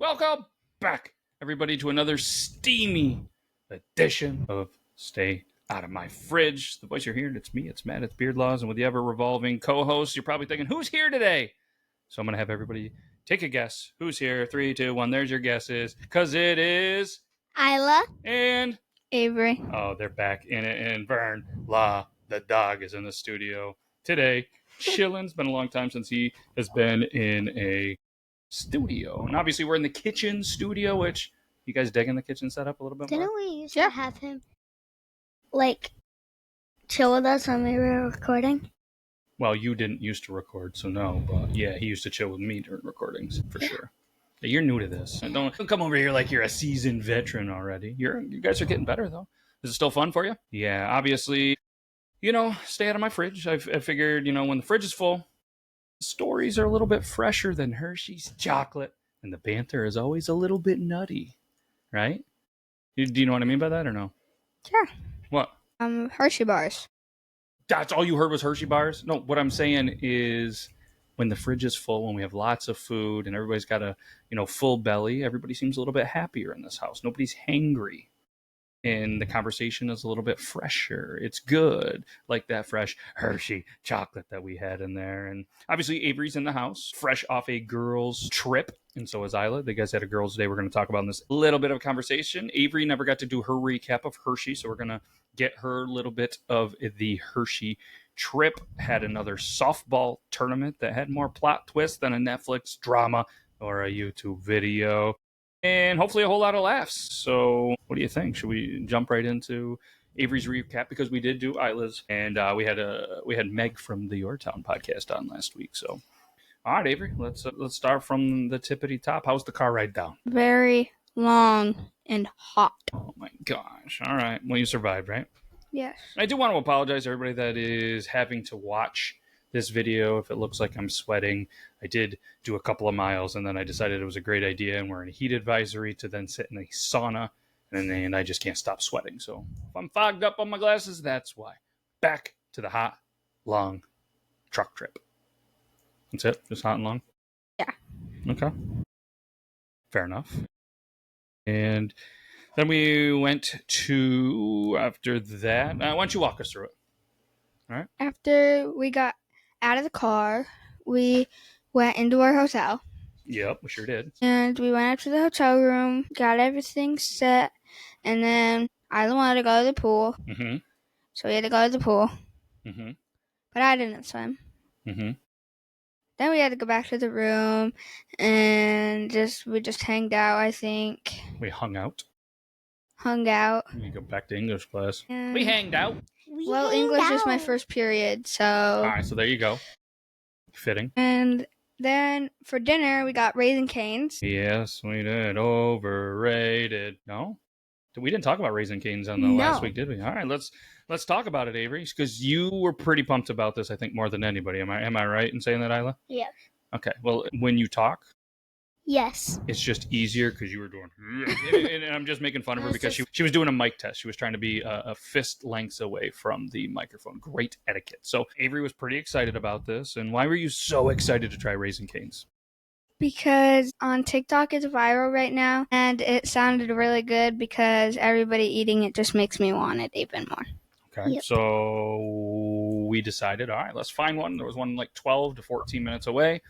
Welcome back, everybody, to another steamy edition of Stay Out of My Fridge. The voice you're hearing, it's me, it's Matt, it's Beardlaws, and with the ever-revolving co-host, you're probably thinking, who's here today? So I'm going to have everybody take a guess. Who's here? 3, 2, 1, there's your guesses. Because it is... Isla. And... Avery. Oh, they're back in it. And Vern, the dog, is in the studio today. Chillin'. It's been a long time since he has been in a studio. And obviously we're in the kitchen studio, which you guys digging the kitchen setup a little bit more? Didn't we used to have him, chill with us when we were recording? Well, you didn't used to record, so no. But yeah, he used to chill with me during recordings, for sure. Yeah, you're new to this. Don't come over here like you're a seasoned veteran already. You guys are getting better, though. Is it still fun for you? Yeah, obviously, stay out of my fridge. I figured, when the fridge is full, the stories are a little bit fresher than Hershey's chocolate, and the banter is always a little bit nutty, right? Do you know what I mean by that or no? Sure. What? Hershey bars. That's all you heard was Hershey bars? No, what I'm saying is when the fridge is full, when we have lots of food and everybody's got a, full belly, everybody seems a little bit happier in this house. Nobody's hangry. And the conversation is a little bit fresher. It's good, like that fresh Hershey chocolate that we had in there. And obviously, Avery's in the house, fresh off a girls' trip. And so is Isla. They guys had a girls' day. We're going to talk about in this little bit of a conversation. Avery never got to do her recap of Hershey, so we're going to get her little bit of the Hershey trip. Had another softball tournament that had more plot twists than a Netflix drama or a YouTube video. And hopefully a whole lot of laughs. So what do you think? Should we jump right into Avery's recap? Because we did do Isla's, and we had Meg from the Your Town podcast on last week. So, all right, Avery, let's start from the tippity top. How's the car ride down? Very long and hot. Oh my gosh! All right, well you survived, right? Yes. I do want to apologize to everybody that is having to watch this video. If it looks like I'm sweating, I did do a couple of miles and then I decided it was a great idea, and we're in a heat advisory to then sit in a sauna, and I just can't stop sweating. So if I'm fogged up on my glasses, that's why. Back to the hot, long truck trip. That's it? Just hot and long? Yeah. Okay. Fair enough. And then we went to, after that, why don't you walk us through it? All right. After we got out of the car, we went into our hotel. Yep, we sure did. And we went up to the hotel room, got everything set, and then Isla wanted to go to the pool. Mm-hmm. So we had to go to the pool. Mm-hmm. But I didn't swim. Mm-hmm. Then we had to go back to the room, and we just hanged out, I think. We hung out. Hung out. You go back to English class. And We hanged out. English is my first period, so... All right, so there you go. Fitting. And then for dinner, we got Raisin Canes. Yes, we did. Overrated. No? We didn't talk about Raisin Canes on the last week, did we? All right, let's talk about it, Avery, because you were pretty pumped about this, I think, more than anybody. Am I right in saying that, Isla? Yeah. Okay, well, when you talk, Yes. it's just easier because you were doing... and I'm just making fun of her because she was doing a mic test. She was trying to be a fist lengths away from the microphone. Great etiquette. So Avery was pretty excited about this. And why were you so excited to try Raisin Canes? Because on TikTok it's viral right now, and it sounded really good because everybody eating it just makes me want it even more. Okay, Yep. So we decided, all right, let's find one. There was one like 12 to 14 minutes away.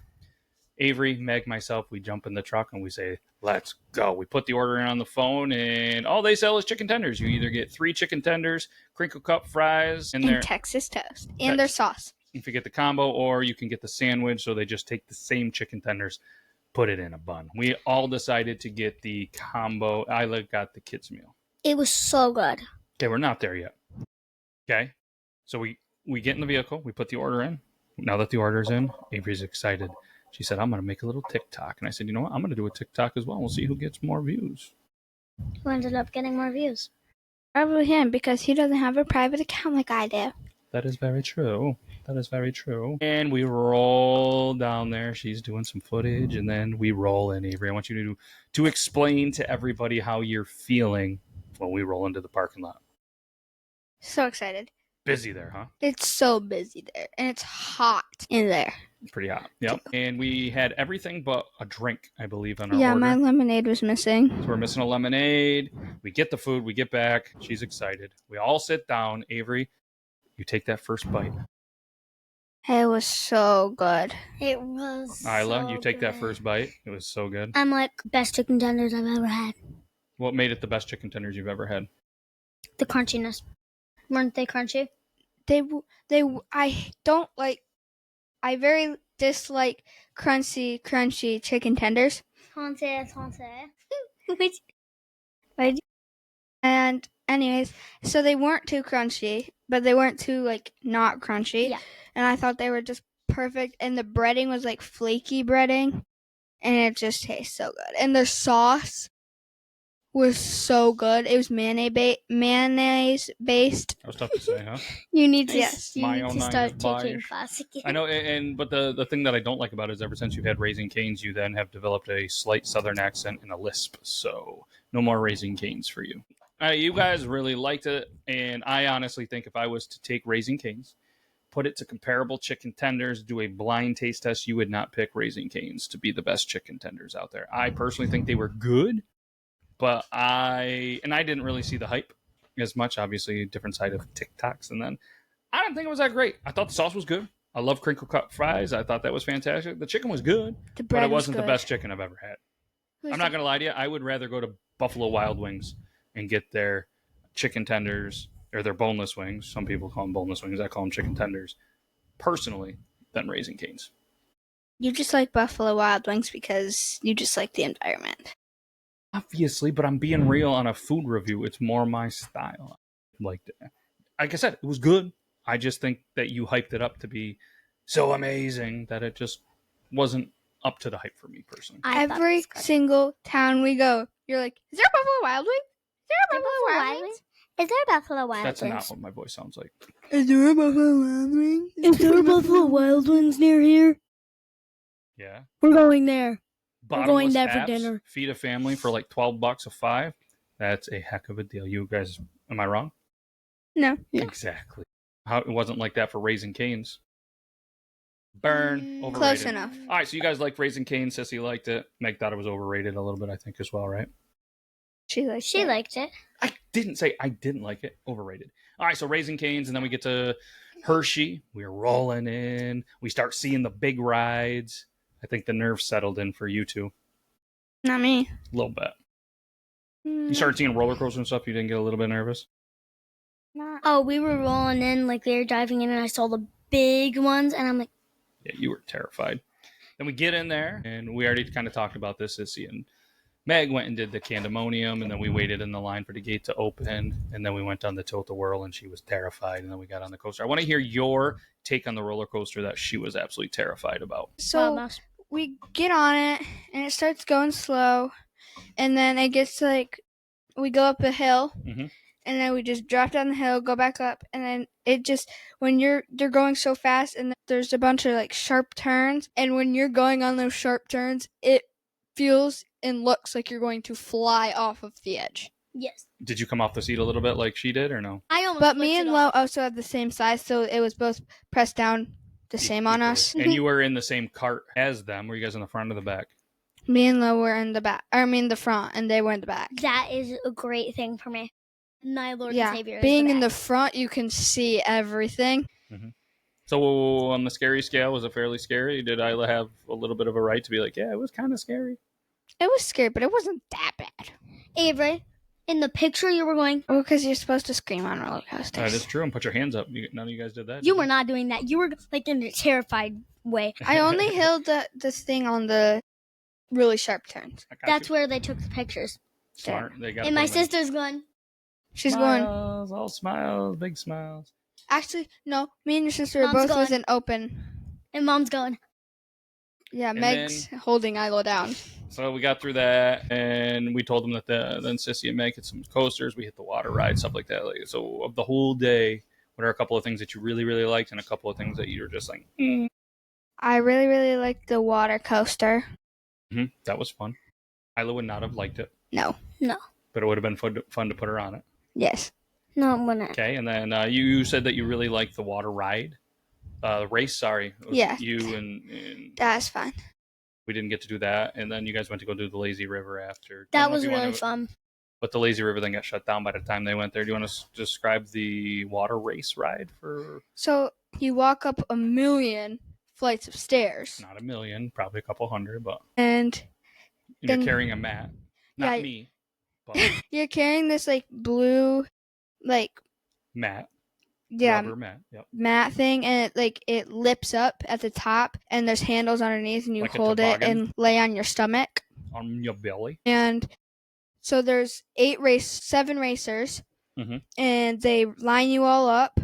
Avery, Meg, myself, we jump in the truck and we say, let's go. We put the order in on the phone, and all they sell is chicken tenders. You either get 3 chicken tenders, crinkle cut fries, and their Texas toast. And their sauce. if you get the combo, or you can get the sandwich. So they just take the same chicken tenders, put it in a bun. We all decided to get the combo. Isla got the kids' meal. It was so good. Okay, we're not there yet. Okay, so we get in the vehicle. We put the order in. Now that the order's in, Avery's excited. She said, I'm going to make a little TikTok. And I said, you know what? I'm going to do a TikTok as well. We'll see who gets more views. Who ended up getting more views? Probably him, because he doesn't have a private account like I do. That is very true. That is very true. And we roll down there. She's doing some footage. And then we roll in, Avery. I want you to explain to everybody how you're feeling when we roll into the parking lot. So excited. Busy there, huh? It's so busy there, and it's hot in there. Pretty hot. Yep. And we had everything but a drink, I believe, on our Yeah, order. my lemonade was missing. So we're missing a lemonade. We get the food. We get back. She's excited. We all sit down. Avery, you take that first bite. It was so good. It was Isla, so you take that good. first bite. It was so good. I'm like, best chicken tenders I've ever had. What made it the best chicken tenders you've ever had? The crunchiness. Weren't they crunchy? I don't like. I very dislike crunchy chicken tenders. Which? And anyways, so they weren't too crunchy, but they weren't too like not crunchy. Yeah. And I thought they were just perfect. And the breading was like flaky breading, and it just tastes so good. And the sauce was so good. It was mayonnaise based. That was tough to say, huh? You need to, Yes. you need to Mayonnaise start bias. taking class again. I know, but the thing that I don't like about it is ever since you've had Raising Cane's, you then have developed a slight southern accent and a lisp. So no more Raising Cane's for you. You guys really liked it, and I honestly think if I was to take Raising Cane's, put it to comparable chicken tenders, do a blind taste test, you would not pick Raising Cane's to be the best chicken tenders out there. I personally think they were good, but I didn't really see the hype as much. Obviously, a different side of TikToks, and then I didn't think it was that great. I thought the sauce was good. I love crinkle cut fries. I thought that was fantastic. The chicken was good, but it wasn't the best chicken I've ever had. I'm not going to lie to you. I would rather go to Buffalo Wild Wings and get their chicken tenders or their boneless wings. Some people call them boneless wings. I call them chicken tenders, personally, than Raising Cane's. You just like Buffalo Wild Wings because you just like the environment. Obviously, but I'm being real on a food review. It's more my style. Like I said, it was good. I just think that you hyped it up to be so amazing that it just wasn't up to the hype for me personally. Every single town we go, you're like, is there a Buffalo Wild Wings? Is there a Buffalo Wild Wings? Is there a Buffalo Wild That's Wings? not what my voice sounds like. Is there a Buffalo Wild Wings? Is there a Buffalo Wild Wings near here? Yeah. We're going there. Bottomless We're going there for apps, dinner. Feed a family for like $12 a 5. That's a heck of a deal. You guys, am I wrong? No. Exactly. How it wasn't like that for Raising Cane's. Burn. Overrated. Close enough. All right, so you guys like Raising Cane's. Sissy liked it. Meg thought it was overrated a little bit, I think, as well, right? She liked it. I didn't say I didn't like it. Overrated. All right, so Raising Cane's, and then we get to Hershey. We're rolling in. We start seeing the big rides. I think the nerves settled in for you two. Not me. A little bit. You started seeing roller coasters and stuff. You didn't get a little bit nervous? Oh, we were rolling in, like we were driving in, and I saw the big ones, and I'm like, Yeah, you were terrified. Then we get in there, and we already kind of talked about this. Sissy and Meg went and did the Candemonium, and then we waited in the line for the gate to open, and then we went on the Tilt-A-Whirl, and she was terrified, and then we got on the coaster. I want to hear your take on the roller coaster that she was absolutely terrified about. So we get on it, and it starts going slow, and then it gets to like, we go up a hill, and then we just drop down the hill, go back up, and then it just, when they're going so fast, and there's a bunch of like sharp turns, and when you're going on those sharp turns, it feels and looks like you're going to fly off of the edge. yes. Did you come off the seat a little bit like she did, or no? But me and Lo also have the same size, so it was both pressed down the same on us. And you were in the same cart as them. Were you guys in the front or the back? Me and Lo were in the back. I mean the front, and they were in the back. That is a great thing for me. My Lord and Savior. Being in the front, you can see everything. So on the scary scale, was it fairly scary? Did Isla have a little bit of a right to be like, yeah, it was kind of scary? It was scary, but it wasn't that bad. Avery, in the picture you were going. Well, because you're supposed to scream on roller coasters. That is true. And put your hands up. None of you guys did that. You were not doing that. You were like in a terrified way. I only held this thing on the really sharp turns. That's where they took the pictures. Smart. They got. And my sister's going. She's smiles, all smiles, big smiles. Actually, no. Me and your sister were both with an open. And Mom's going. Yeah, Meg's holding Isla down. So we got through that, and we told them that then Sissy and Meg hit some coasters. We hit the water ride, stuff like that. So of the whole day, what are a couple of things that you really, really liked, and a couple of things that you were just like, I really, really liked the water coaster. That was fun. Isla would not have liked it. No. No. But it would have been fun to put her on it. Yes. No, I'm gonna. Okay, and then you said that you really liked the water ride. Race, sorry. Yeah. You and That's fun. we didn't get to do that. And then you guys went to go do the lazy river after. That was really fun. But the lazy river then got shut down by the time they went there. Do you want to describe the water race ride for? So you walk up 1,000,000 flights of stairs. Not 1,000,000, probably a couple hundred, but. And you're carrying a mat. Not me. But you're carrying this like blue, like mat. Yeah, rubber mat. Yep. Mat thing, and it lips up at the top, and there's handles underneath, and you Like hold it and lay on your stomach. On your belly. And so there's 7 racers, and they line you all up.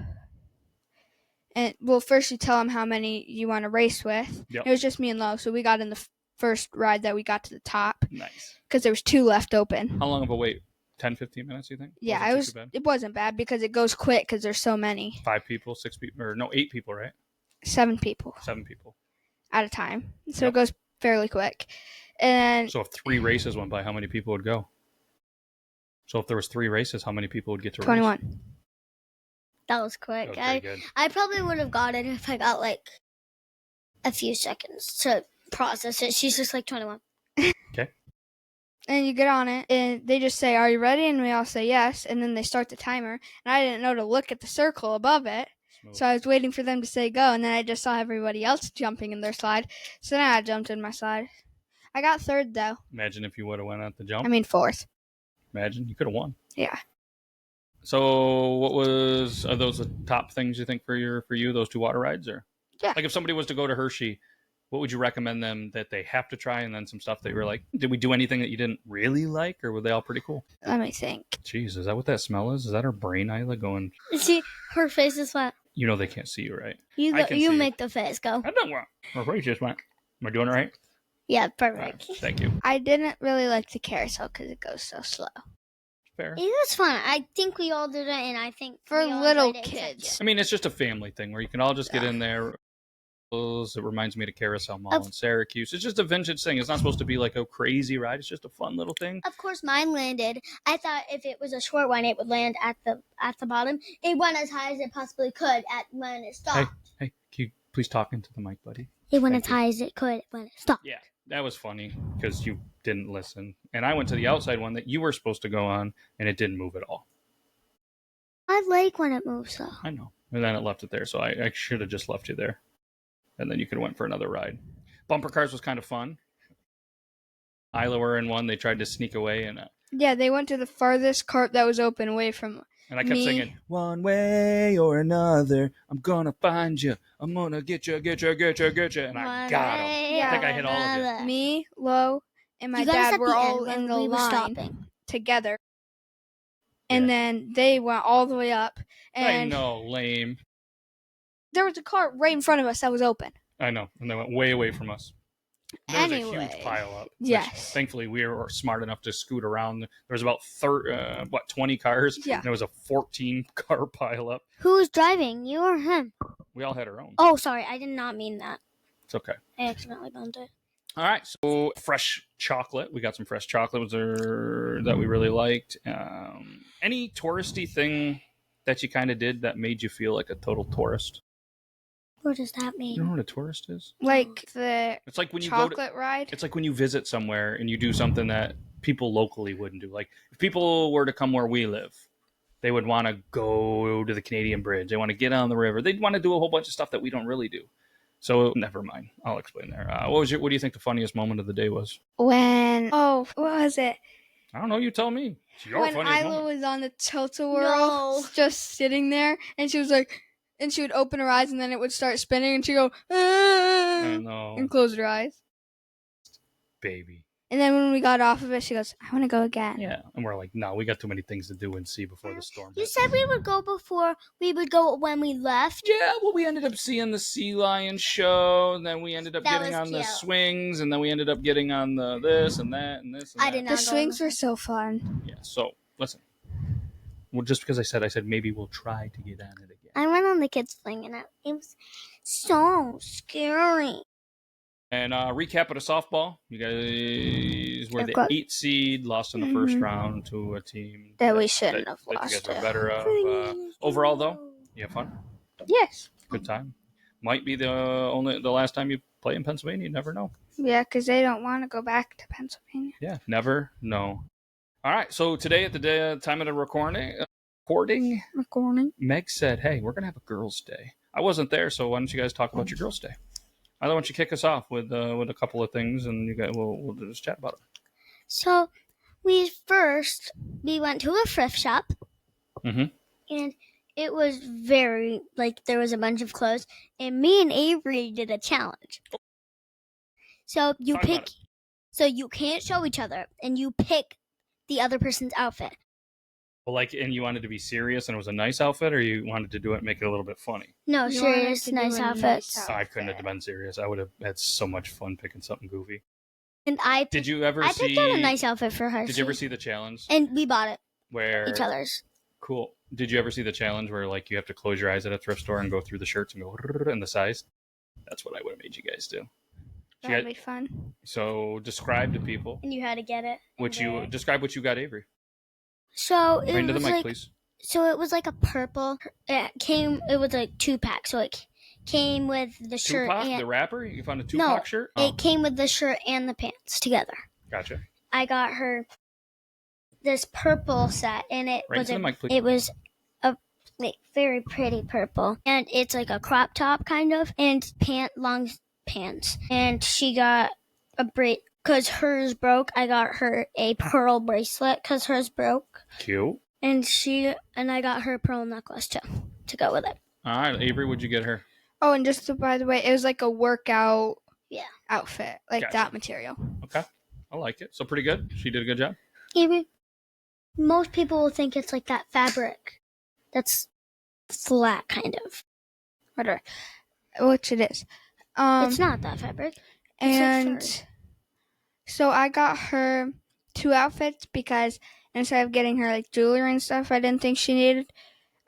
And well, first you tell them how many you want to race with. Yep. It was just me and Lo, so we got in the first ride that we got to the top. Nice. Because there was 2 left open. How long of a wait? 10, 15 minutes, you think? Yeah, it wasn't bad because it goes quick because there's so many. 5 people, 6 people, or no, 8 people, right? 7 people. 7 people. At a time. So It goes fairly quick. And so if 3 races went by, how many people would go? So if there was 3 races, how many people would get to 21. race? That was quick. That was I probably would have got it if I got like a few seconds to process it. She's just like 21. Okay. And you get on it, and they just say, "Are you ready?" And we all say yes, and then they start the timer. And I didn't know to look at the circle above it, so I was waiting for them to say go, and then I just saw everybody else jumping in their slide. So then I jumped in my slide. I got 3rd, though. Imagine if you would have went at the jump. I mean 4th. Imagine. You could have won. Yeah. So what are those the top things you think for you, those 2 water rides? Or yeah. Like if somebody was to go to Hershey, what would you recommend them that they have to try, and then some stuff that you were like, did we do anything that you didn't really like, or were they all pretty cool? Let me think. Jeez, is that what that smell is? Is that her brain, Isla, going? See, her face is wet. You know they can't see you, right? You make the face go. I don't want. Her face just went. Am I doing it right? Yeah, perfect. Thank you. I didn't really like the carousel because it goes so slow. Fair. It was fun. I think we all did it, and I think for little kids. I mean, it's just a family thing where you can all just get in there. It reminds me of the Carousel Mall in Syracuse. It's just a vintage thing. It's not supposed to be like a crazy ride. It's just a fun little thing. Of course, mine landed. I thought if it was a short one, it would land at the bottom. It went as high as it possibly could when it stopped. Hey, can you please talk into the mic, buddy? It went as high as it could when it stopped. Yeah, that was funny because you didn't listen. And I went to the outside one that you were supposed to go on, and it didn't move at all. I like when it moves, though. I know. And then it left it there, so I should have just left you there. And then you could have went for another ride. Bumper cars was kind of fun. Isla were in one. They tried to sneak away. And yeah, they went to the farthest cart that was open away from and I kept singing, one way or another, I'm going to find you. I'm going to get you. And I got him. Yeah. I think I hit all of you. Me, Lo, and my dad were all in the line together. And then they went all the way up. And I know, lame. There was a cart right in front of us that was open. I know, and they went way away from us. There was a huge pile up. Yes. Thankfully, we were smart enough to scoot around. There was about 20 cars? Yeah. And there was a 14-car pile up. Who was driving, you or him? We all had our own. Oh, sorry, I did not mean that. It's okay. I accidentally bumped it. All right, so fresh chocolate. We got some fresh chocolate that we really liked. Any touristy thing that you kind of did that made you feel like a total tourist? What does that mean? You know what a tourist is? Like the it's like when you chocolate ride? It's like when you visit somewhere and you do something that people locally wouldn't do. Like if people were to come where we live, they would want to go to the Canadian Bridge. They want to get on the river. They'd want to do a whole bunch of stuff that we don't really do. So never mind. I'll explain there. What do you think the funniest moment of the day was? What was it? I don't know. You tell me. It's your when funniest Isla moment. was on the tilt-a-whirl, just sitting there, and she was like, and she would open her eyes, and then it would start spinning, and she'd go, I know. And close her eyes. Baby. And then when we got off of it, she goes, I want to go again. Yeah. And we're like, no, we got too many things to do and see before the storm. You said we would go before we would go when we left. Yeah, well, we ended up seeing the sea lion show, and then we ended up getting on the swings, and then we ended up getting on the this and that and this and that. The swings were so fun. Yeah, so, listen. Well, just because I said maybe we'll try to get on it again. I went on the kids' swing, and it was so scary. And recap of the softball. You guys were the 8th seed, lost in the first round to a team that we shouldn't have that lost. you guys were better of. Overall, though, you have fun? Yes. Good time. Might be the last time you play in Pennsylvania. You never know. Yeah, because they don't want to go back to Pennsylvania. Yeah, never know. All right, so today at the time of the recording, Meg said, hey, we're going to have a girls' day. I wasn't there, so why don't you guys talk about your girls' day? I want you to kick us off with a couple of things, and you guys we'll just chat about it. So we went to a thrift shop, and it was very there was a bunch of clothes, and me and Avery did a challenge. So you can't show each other, and you pick the other person's outfit. Well, and you wanted to be serious, and it was a nice outfit, or you wanted to do it and make it a little bit funny? No, serious, nice outfit. I couldn't have been serious. I would have had so much fun picking something goofy. And I picked out a nice outfit for her. Did you ever see the challenge? And we bought it. Where each other's. Cool. Did you ever see the challenge where you have to close your eyes at a thrift store and go through the shirts and go and the size? That's what I would have made you guys do. That'd be fun. So describe to people. And you had to get it. Describe what you got, Avery. So it Bring to the was mic, please. So it was like a purple. It was a 2-pack. So it came with the shirt and the wrapper. You found a 2-pack shirt. It came with the shirt and the pants together. Gotcha. I got her this purple set, and it was a very pretty purple, and it's like a crop top kind of, and long pants. And she got a bracelet because hers broke. I got her a pearl bracelet because hers broke. Cute. And I got her a pearl necklace too to go with it. All right, Avery, what'd you get her? Oh, and just by the way, it was like a workout outfit, gotcha. That material. Okay, I like it. So pretty good. She did a good job. Avery, most people will think it's like that fabric that's flat, kind of. Whatever, which it is. It's not that fabric. And so I got her 2 outfits because instead of getting her jewelry and stuff I didn't think she needed,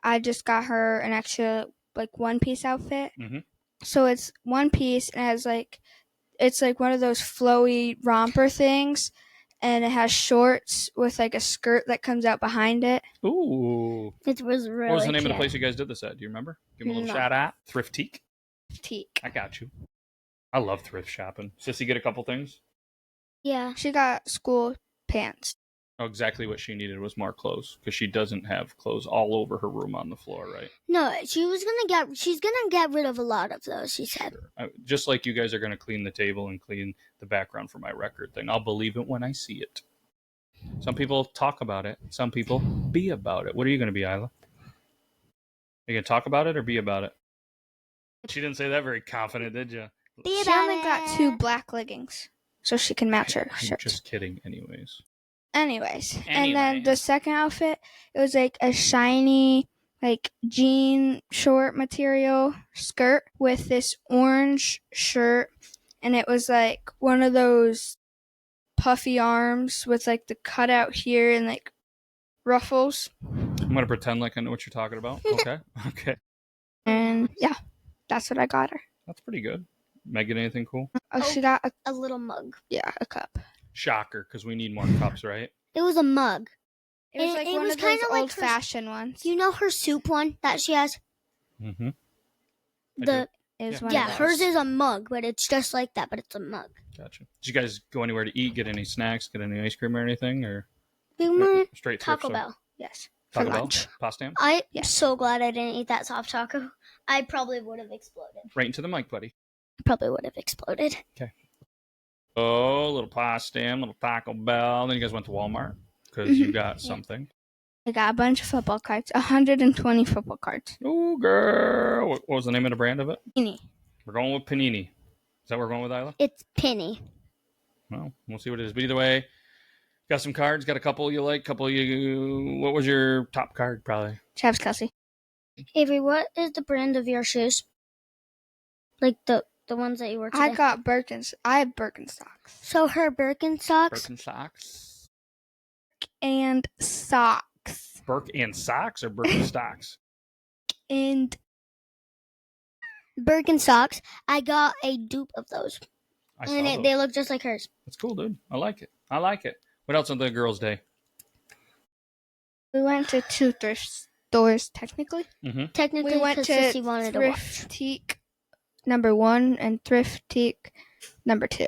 I just got her an extra 1-piece outfit. Mm-hmm. So it's 1 piece and it has it's one of those flowy romper things, and it has shorts with a skirt that comes out behind it. Ooh. It was really What was the name cute. of the place you guys did this at? Do you remember? Give them a little shout out. Thriftique? Thriftique. I got you. I love thrift shopping. Sissy get a couple things? Yeah. She got school pants. Oh, exactly what she needed was more clothes, because she doesn't have clothes all over her room on the floor, right? No, she's gonna get rid of a lot of those, she said. Sure. Just like you guys are gonna clean the table and clean the background for my record thing. I'll believe it when I see it. Some people talk about it. Some people be about it. What are you gonna be, Isla? Are you gonna talk about it or be about it? She didn't say that very confident, did you? She only got 2 black leggings, so she can match her shirt. Just kidding, anyways. And then the second outfit, it was a shiny, jean short material skirt with this orange shirt, and it was one of those puffy arms with the cutout here and ruffles. I'm gonna pretend like I know what you're talking about. Okay. Okay. And yeah, that's what I got her. That's pretty good. Megan, anything cool? She got a little mug. Yeah, a cup. Shocker, because we need more cups, right? It was a mug. It was one of those old-fashioned ones. You know her soup one that she has? Mm-hmm. Hers is a mug, but it's just like that, but it's a mug. Gotcha. Did you guys go anywhere to eat, get any snacks, get any ice cream or anything? Or we went straight Taco Bell. Yes. Taco Bell? Pasta? I'm so glad I didn't eat that soft taco. I probably would have exploded. Right into the mic, buddy. I probably would have exploded. Okay. Oh, little pasta, little Taco Bell. Then you guys went to Walmart because you got something. I got a bunch of football cards, 120 football cards. Oh, girl. What was the name of the brand of it? Panini. We're going with Panini. Is that what we're going with, Isla? It's Penny. Well, we'll see what it is. But either way, got some cards. Got a couple you like, couple you... What was your top card, probably? Travis Kelce. Avery, what is the brand of your shoes? The ones that you wore today. I got I have Birkenstocks. So her Birkenstocks? Birkenstocks? And socks. Birk and socks or Birkenstocks? And Birkenstocks. I got a dupe of those. They look just like hers. That's cool, dude. I like it. What else on the girls' day? We went to 2 thrift stores, technically. Mm-hmm. Technically, we went to Thriftique number 1 and Thriftique number 2.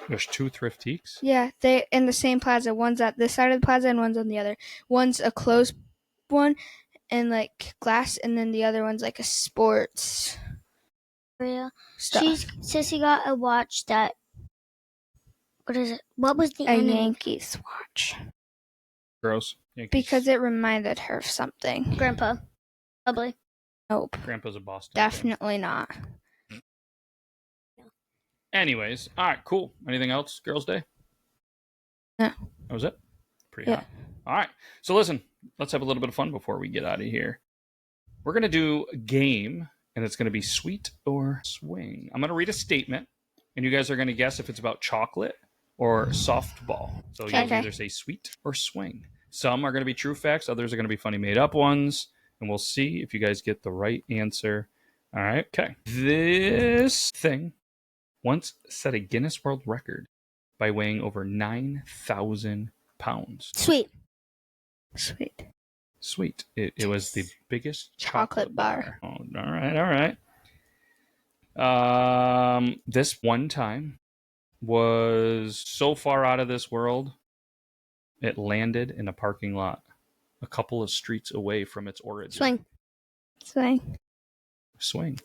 There's 2 Thriftiques? Yeah, they're in the same plaza. One's at this side of the plaza and one's on the other. One's a closed one and like glass, and then the other one's like a sports stuff. Sissy got a watch that. What is it? What was the enemy? Yankees watch. Gross. Yankees. Because it reminded her of something. Grandpa. Probably. Nope. Grandpa's a Boston. Definitely not. Anyways, all right, cool. Anything else, Girls' Day? No. That was it? Pretty hot. All right. So listen, let's have a little bit of fun before we get out of here. We're going to do a game, and it's going to be sweet or swing. I'm going to read a statement, and you guys are going to guess if it's about chocolate or softball. So you'll either say sweet or swing. Some are going to be true facts. Others are going to be funny made-up ones, and we'll see if you guys get the right answer. All right. Okay. This thing once set a Guinness World Record by weighing over 9,000 pounds. Sweet. It was the biggest chocolate bar. Oh, all right. This one time was so far out of this world, it landed in a parking lot a couple of streets away from its origin. Swing.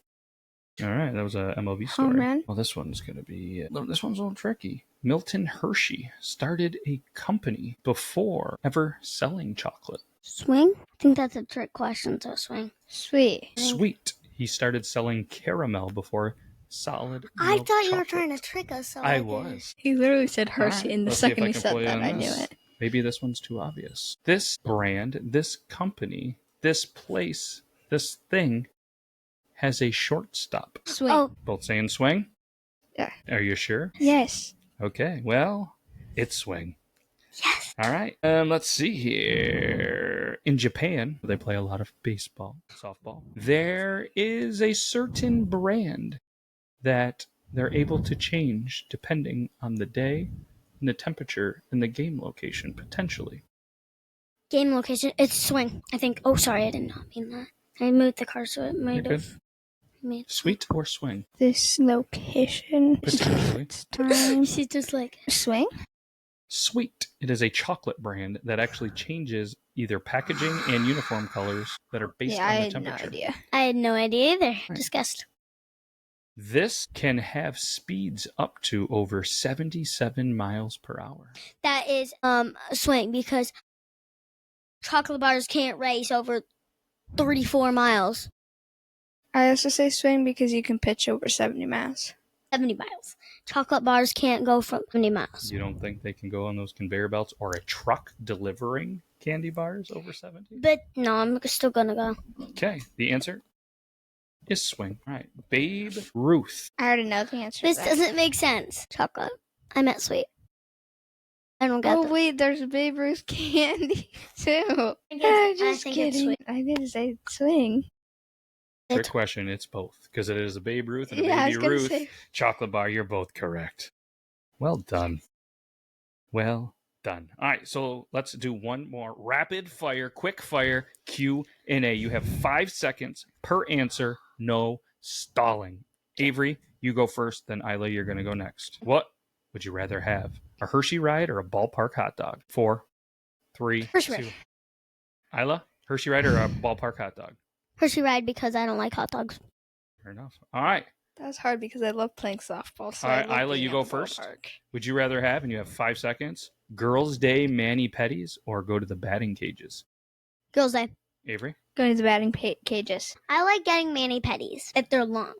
All right, that was a MLB story. Oh, man. Well, this one's going to be... This one's a little tricky. Milton Hershey started a company before ever selling chocolate. Swing? I think that's a trick question, so swing. Sweet. He started selling caramel before solid I thought chocolate. You were trying to trick us. So I was. He literally said Hershey, and the second he said that, I knew it. Maybe this one's too obvious. This brand, this company, this place, this thing has a shortstop. Swing. Oh. Both saying swing? Yeah. Are you sure? Yes. Okay, well, it's swing. Yes. All right. Let's see here. In Japan, they play a lot of baseball, softball. There is a certain brand that they're able to change depending on the day and the temperature and the game location, potentially. Game location? It's swing, I think. Oh, sorry, I did not mean that. I moved the car, so it might have made... Sweet or swing? This location. Potentially. She's just like... Swing? Sweet. It is a chocolate brand that actually changes either packaging and uniform colors that are based on the temperature. I had no idea either. Right. Just guessed. This can have speeds up to over 77 miles per hour. That is a swing, because chocolate bars can't race over 34 miles. I also say swing because you can pitch over 70 miles. 70 miles. Chocolate bars can't go from 70 miles. You don't think they can go on those conveyor belts or a truck delivering candy bars over 70? But no, I'm still gonna go. Okay, the answer is swing. All right, Babe Ruth. I already know the answer. This doesn't make sense. Chocolate. I meant sweet. I don't get. Oh wait, there's Babe Ruth candy too. I'm just kidding. I didn't say swing. Trick question. It's both, because it is a Babe Ruth and a Baby Ruth chocolate bar. You're both correct. Well done. Well done. All right, so let's do one more rapid fire, quick fire Q&A. You have 5 seconds per answer. No stalling. Avery, you go first. Then Isla, you're going to go next. What would you rather have? A Hershey ride or a ballpark hot dog? 4, 3, Hershey 2. ride. Isla, Hershey ride or a ballpark hot dog? Hershey ride, because I don't like hot dogs. Fair enough. All right. That was hard because I love playing softball. So all right, Isla, you go first. Would you rather have, and you have 5 seconds, Girls' Day mani-pedis or go to the batting cages? Girls' Day. Avery? Going to the batting cages. I like getting mani-pedis if they're long.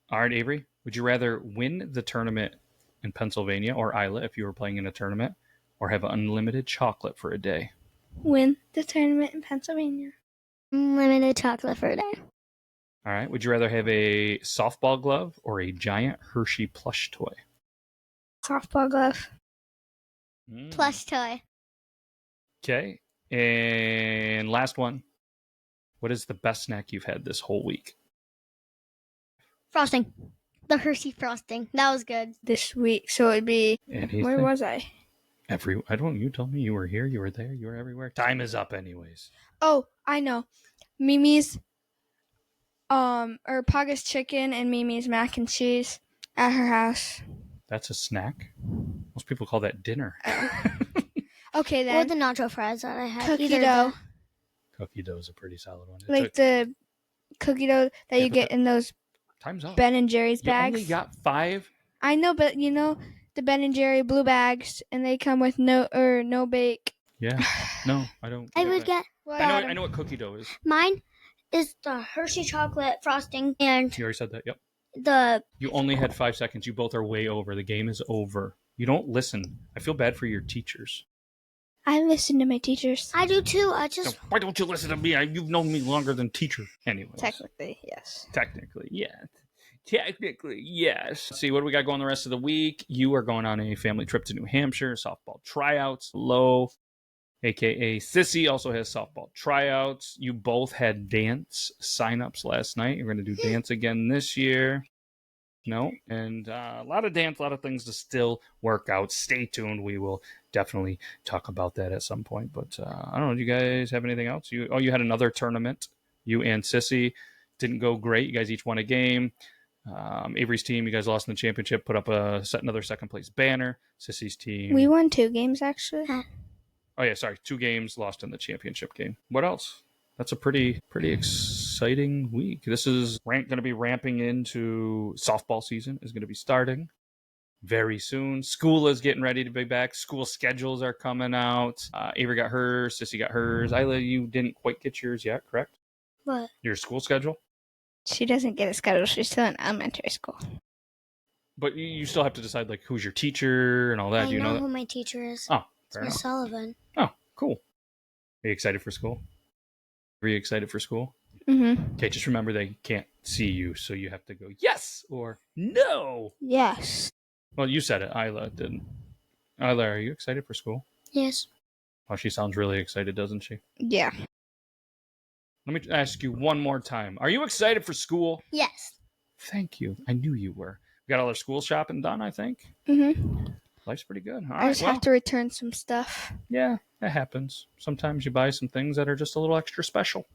All right, Avery. Would you rather win the tournament in Pennsylvania, or Isla if you were playing in a tournament, or have unlimited chocolate for a day? Win the tournament in Pennsylvania. Unlimited chocolate for a day. All right. Would you rather have a softball glove or a giant Hershey plush toy? Softball glove. Plush toy. Okay. And last one. What is the best snack you've had this whole week? Frosting. The Hershey frosting. That was good. This week, so it'd be... Anything? Where was I? You told me you were here, you were there, you were everywhere. Time is up anyways. Oh, I know. Mimi's, or Paga's chicken and Mimi's mac and cheese at her house. That's a snack? Most people call that dinner. Okay, then. Or the nacho fries that I had. Cookie dough. Cookie dough is a pretty solid one. Like the cookie dough that you get in those time's up. Ben and Jerry's bags. You only got 5? I know, but you know the Ben and Jerry blue bags, and they come with no bake. Yeah. No, I don't. I would get... I know what cookie dough is. Mine is the Hershey chocolate frosting and... You already said that, yep. You only had 5 seconds. You both are way over. The game is over. You don't listen. I feel bad for your teachers. I listen to my teachers. I do too. Why don't you listen to me? You've known me longer than teacher. Anyways. Technically, yes. Technically, yeah. Technically, yes. Let's see, what do we got going the rest of the week? You are going on a family trip to New Hampshire, softball tryouts. Lo, a.k.a. Sissy, also has softball tryouts. You both had dance signups last night. You're going to do dance again this year. No, and a lot of dance, a lot of things to still work out. Stay tuned. We will definitely talk about that at some point. But I don't know. Do you guys have anything else? You had another tournament. You and Sissy didn't go great. You guys each won a game. Avery's team, you guys lost in the championship. Put up another second place banner. Sissy's team. We won 2 games actually. Oh yeah, sorry, 2 games lost in the championship game. What else? That's a pretty exciting week. This is going to be ramping into softball season. Is going to be starting very soon. School is getting ready to be back. School schedules are coming out. Avery got hers. Sissy got hers. Isla, you didn't quite get yours yet, correct? What? Your school schedule? She doesn't get a schedule. She's still in elementary school. But you still have to decide like who's your teacher and all that. I Do you know that? who my teacher is. Oh, it's Miss Sullivan. Oh, cool. Are you excited for school? Are you excited for school? Mm-hmm. Okay, just remember they can't see you, so you have to go yes or no. Yes. Well, you said it. Isla didn't. Isla, are you excited for school? Yes. Oh, she sounds really excited, doesn't she? Yeah. Let me ask you one more time. Are you excited for school? Yes. Thank you. I knew you were. We got all our school shopping done, I think. Mm-hmm. Life's pretty good. I just have to return some stuff. Yeah, that happens. Sometimes you buy some things that are just a little extra special.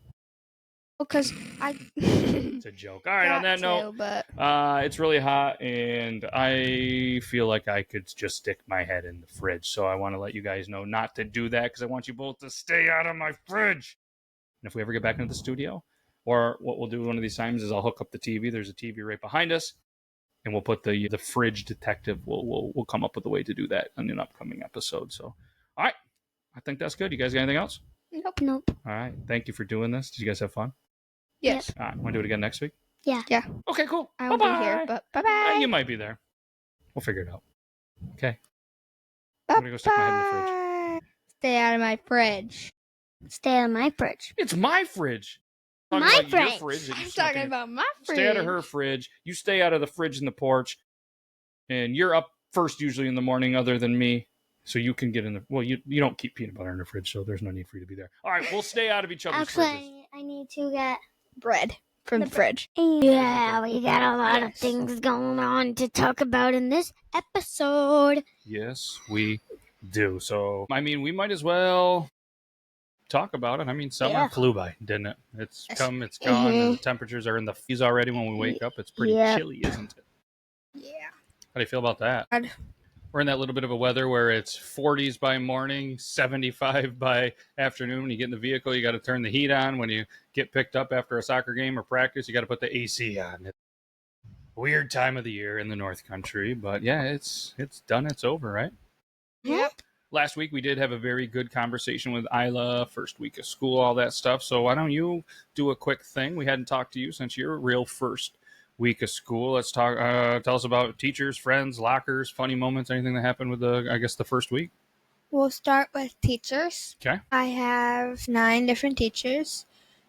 Because I... It's a joke. All right, on that note, it's really hot, and I feel like I could just stick my head in the fridge. So I want to let you guys know not to do that because I want you both to stay out of my fridge. And if we ever get back into the studio, or what we'll do one of these times is I'll hook up the TV. There's a TV right behind us. And we'll put the fridge detective. We'll come up with a way to do that in an upcoming episode. So, all right, I think that's good. You guys got anything else? Nope. All right, thank you for doing this. Did you guys have fun? Yes. All right, want to do it again next week? Yeah. Okay, cool. I won't be here, but bye-bye. You might be there. We'll figure it out. Okay. I'm gonna go stick my head in the fridge. Stay out of my fridge. Stay out of my fridge. It's my fridge. My fridge. I'm talking about my fridge. Stay out of her fridge. You stay out of the fridge in the porch. And you're up first usually in the morning other than me. So you can get in the... Well, you don't keep peanut butter in the fridge, so there's no need for you to be there. All right, we'll stay out of each other's fridges. Actually, I need to get... bread from the fridge. Yeah, we got a lot of things going on to talk about in this episode. Yes, we do. So, I mean, we might as well... talk about it. I mean, summer flew by, didn't it? It's come, it's gone, and the temperatures are in the fees already when we wake up. It's pretty chilly, isn't it? Yeah. How do you feel about that? We're in that little bit of a weather where it's 40s by morning, 75 by afternoon. When you get in the vehicle, you got to turn the heat on. When you get picked up after a soccer game or practice, you got to put the AC on. It's a weird time of the year in the North Country, but yeah, it's done. It's over, right? Yep. Last week, we did have a very good conversation with Isla, first week of school, all that stuff. So why don't you do a quick thing? We hadn't talked to you since your real first week of school. Let's talk. Tell us about teachers, friends, lockers, funny moments, anything that happened with the first week. We'll start with teachers. Okay. I have 9 different teachers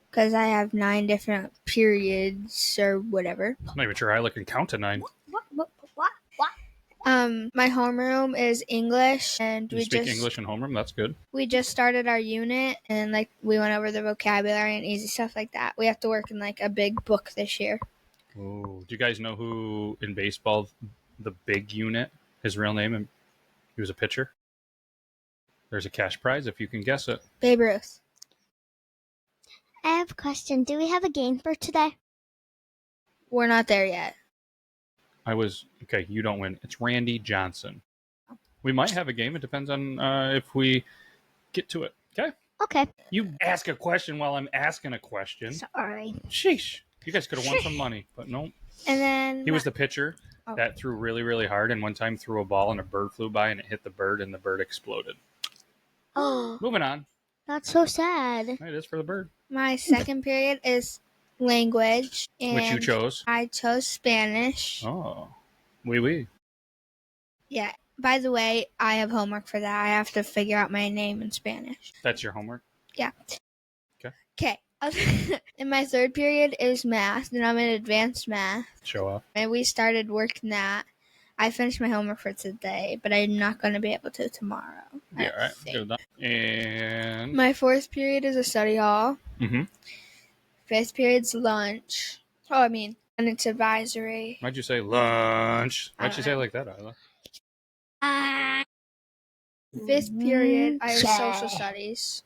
because I have 9 different periods or whatever. I'm not even sure Isla can count to 9. What? My homeroom is English, and You speak English in homeroom? That's good. We just started our unit, and we went over the vocabulary and easy stuff like that. We have to work in a big book this year. Oh, do you guys know who in baseball the big unit? His real name, and he was a pitcher. There's a cash prize if you can guess it. Babe Ruth. I have a question. Do we have a game for today? We're not there yet. Okay, you don't win. It's Randy Johnson. We might have a game. It depends on if we get to it. Okay? Okay. You ask a question while I'm asking a question. Sorry. Sheesh. You guys could have won some money, but no. And then He was the pitcher that threw really, really hard, and one time threw a ball and a bird flew by and it hit the bird and the bird exploded. Oh. Moving on. That's so sad. It is for the bird. My second period is language. And which you chose? I chose Spanish. Oh. Oui. Yeah. By the way, I have homework for that. I have to figure out my name in Spanish. That's your homework? Yeah. Okay. And my third period is math, and I'm in advanced math. Show off. And we started working that. I finished my homework for today, but I'm not going to be able to tomorrow. Yeah, all right. Good enough. And my fourth period is a study hall. Mm-hmm. Fifth period's lunch. And it's advisory. Why'd you say lunch? Why'd you say it like that, Isla? Fifth period, I have social studies.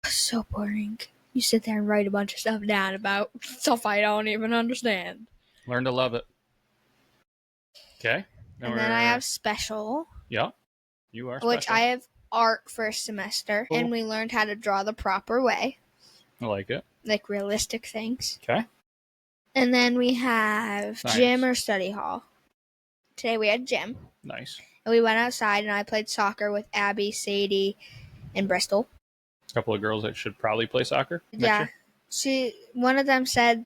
So boring. You sit there and write a bunch of stuff down about stuff I don't even understand. Learn to love it. Okay. And then I have special. Yeah. You are special. Which I have art first semester. Cool. And we learned how to draw the proper way. I like it. Like realistic things. Okay. And then we have gym or study hall. Today we had gym. Nice. And we went outside and I played soccer with Abby, Sadie, and Bristol. A couple of girls that should probably play soccer next year. One of them said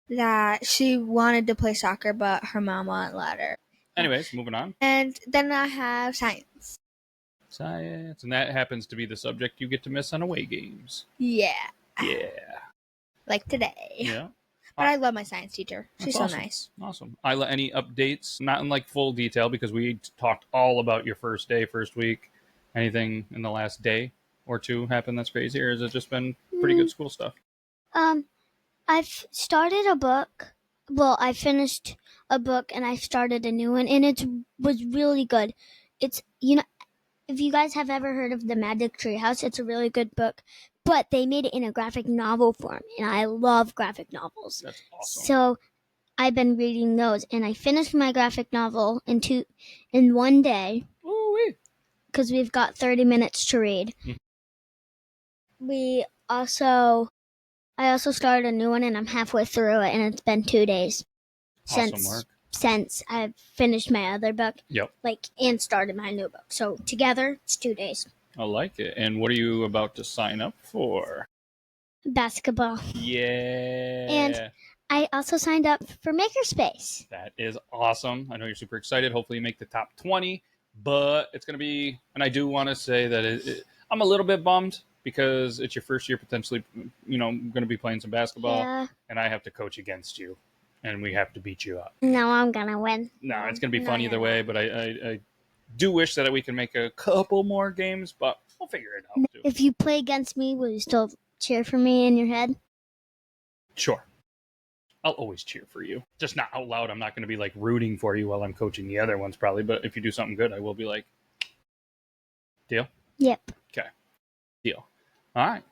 that she wanted to play soccer, but her mom wouldn't let her. Anyways, moving on. And then I have science. And that happens to be the subject you get to miss on away games. Yeah. Yeah. Like today. Yeah. But I love my science teacher. She's awesome. So nice. Awesome. Isla, any updates? Not in like full detail because we talked all about your first day, first week. Anything in the last day or two happened that's crazy, or has it just been pretty good school stuff? I've started a book. Well, I finished a book and I started a new one, and it was really good. It's, if you guys have ever heard of The Magic Tree House, it's a really good book. But they made it in a graphic novel form, and I love graphic novels. That's awesome. So I've been reading those, and I finished my graphic novel in one day. Ooh-wee. Because we've got 30 minutes to read. I also started a new one, and I'm halfway through it, and it's been 2 days since I've finished my other book. Yep. And started my new book. So together, it's 2 days. I like it. And what are you about to sign up for? Basketball. Yeah. And I also signed up for Makerspace. That is awesome. I know you're super excited. Hopefully you make the top 20, but it's going to be, and I do want to say that I'm a little bit bummed because it's your first year potentially, going to be playing some basketball, and I have to coach against you, and we have to beat you up. No, I'm going to win. No, it's going to be fun either way, but I do wish that we can make a couple more games, but we'll figure it out. If you play against me, will you still cheer for me in your head? Sure. I'll always cheer for you. Just not out loud. I'm not going to be rooting for you while I'm coaching the other ones probably, but if you do something good, I will be like, deal? Yep. Okay. Deal. All right.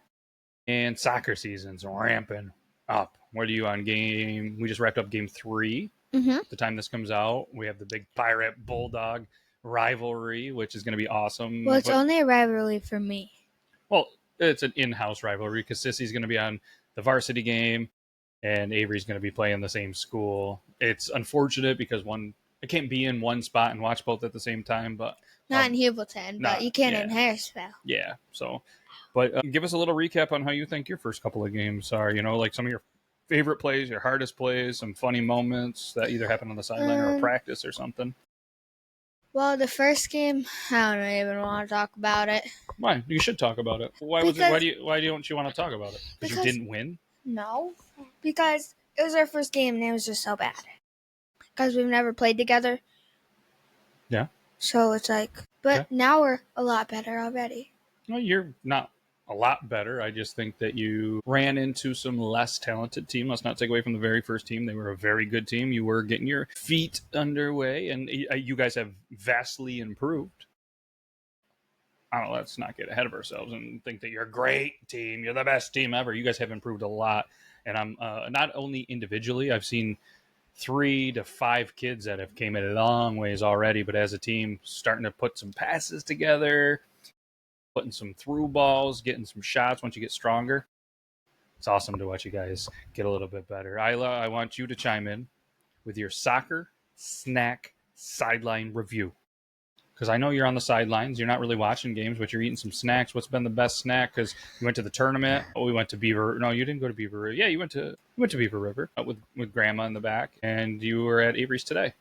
And soccer season's ramping up. What are you on game? We just wrapped up game 3. Mm-hmm. The time this comes out, we have the big Pirate Bulldog rivalry, which is going to be awesome. Well, it's only a rivalry for me. Well, it's an in-house rivalry because Sissy's going to be on the varsity game and Avery's going to be playing the same school. It's unfortunate because I can't be in one spot and watch both at the same time, but not in Hubleton, but you can in Harrisville. Yeah. So, but give us a little recap on how you think your first couple of games are. Some of your favorite plays, your hardest plays, some funny moments that either happened on the sideline or a practice or something. Well, the first game, I don't even want to talk about it. Why? You should talk about it. Why don't you want to talk about it? Because you didn't win? No, because it was our first game and it was just so bad. Because we've never played together. Yeah. So it's but now we're a lot better already. Well, you're not a lot better. I just think that you ran into some less talented team. Let's not take away from the very first team. They were a very good team. You were getting your feet underway, and you guys have vastly improved. I don't know, let's not get ahead of ourselves and think that you're a great team. You're the best team ever. You guys have improved a lot. And I'm not only individually, I've seen 3 to 5 kids that have came a long ways already, but as a team, starting to put some passes together, putting some through balls, getting some shots once you get stronger. It's awesome to watch you guys get a little bit better. Isla, I want you to chime in with your soccer snack sideline review. Because I know you're on the sidelines. You're not really watching games, but you're eating some snacks. What's been the best snack? Because you went to the tournament. Oh, we went to Beaver. No, you didn't go to Beaver River. Yeah, you went to Beaver River with Grandma in the back, and you were at Avery's today.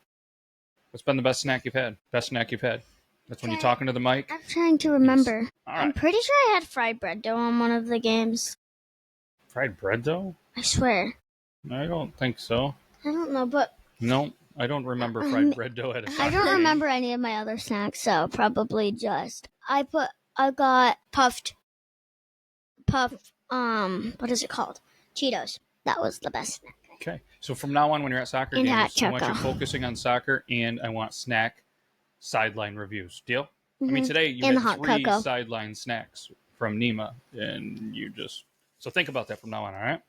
What's been the best snack you've had? Best snack you've had? That's when you're talking to the mic. I'm trying to remember. All right. I'm pretty sure I had fried bread dough on one of the games. Fried bread dough? I swear. I don't think so. I don't know, but no, I don't remember fried bread dough at a soccer I don't game. remember any of my other snacks, so probably just I got puffed what is it called? Cheetos. That was the best snack. Okay. So from now on when you're at soccer And games, I want you focusing on soccer, and I want snack sideline reviews. Deal? I mean, today you had 3 sideline snacks from Nima, and so think about that from now on, all right?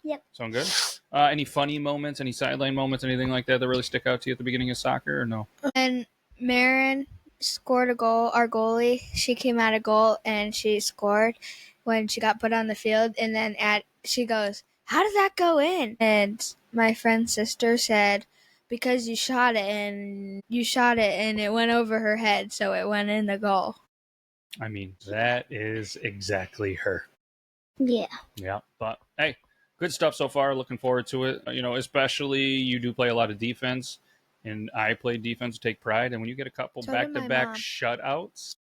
Yep. Sound good? Any funny moments, any sideline moments, anything like that really stick out to you at the beginning of soccer, or no? And Marin scored a goal, our goalie. She came out of goal, and she scored when she got put on the field, and then she goes, "How did that go in?" And my friend's sister said, "Because you shot it and it went over her head, so it went in the goal." I mean, that is exactly her. Yeah. Yeah, but hey, good stuff so far. Looking forward to it. Especially you do play a lot of defense, and I play defense, take pride. And when you get a couple back-to-back shutouts,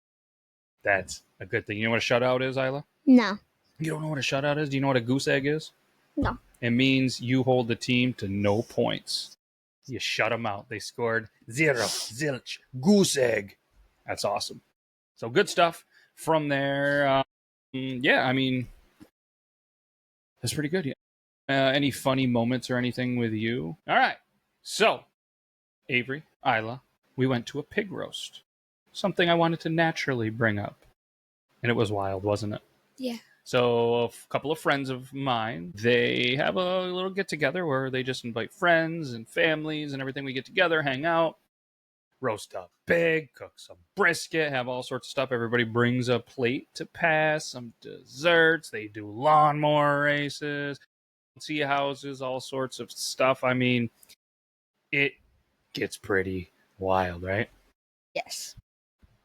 that's a good thing. You know what a shutout is, Isla? No. You don't know what a shutout is? Do you know what a goose egg is? No. It means you hold the team to no points. You shut them out. They scored 0, zilch, goose egg. That's awesome. So good stuff from there. Yeah, I mean, that's pretty good. Yeah. Any funny moments or anything with you? All right. So, Avery, Isla, we went to a pig roast. Something I wanted to naturally bring up. And it was wild, wasn't it? Yeah. So a couple of friends of mine, they have a little get-together where they just invite friends and families and everything. We get together, hang out, roast a pig, cook some brisket, have all sorts of stuff. Everybody brings a plate to pass, some desserts. They do lawnmower races, tea houses, all sorts of stuff. I mean, it gets pretty wild, right? Yes.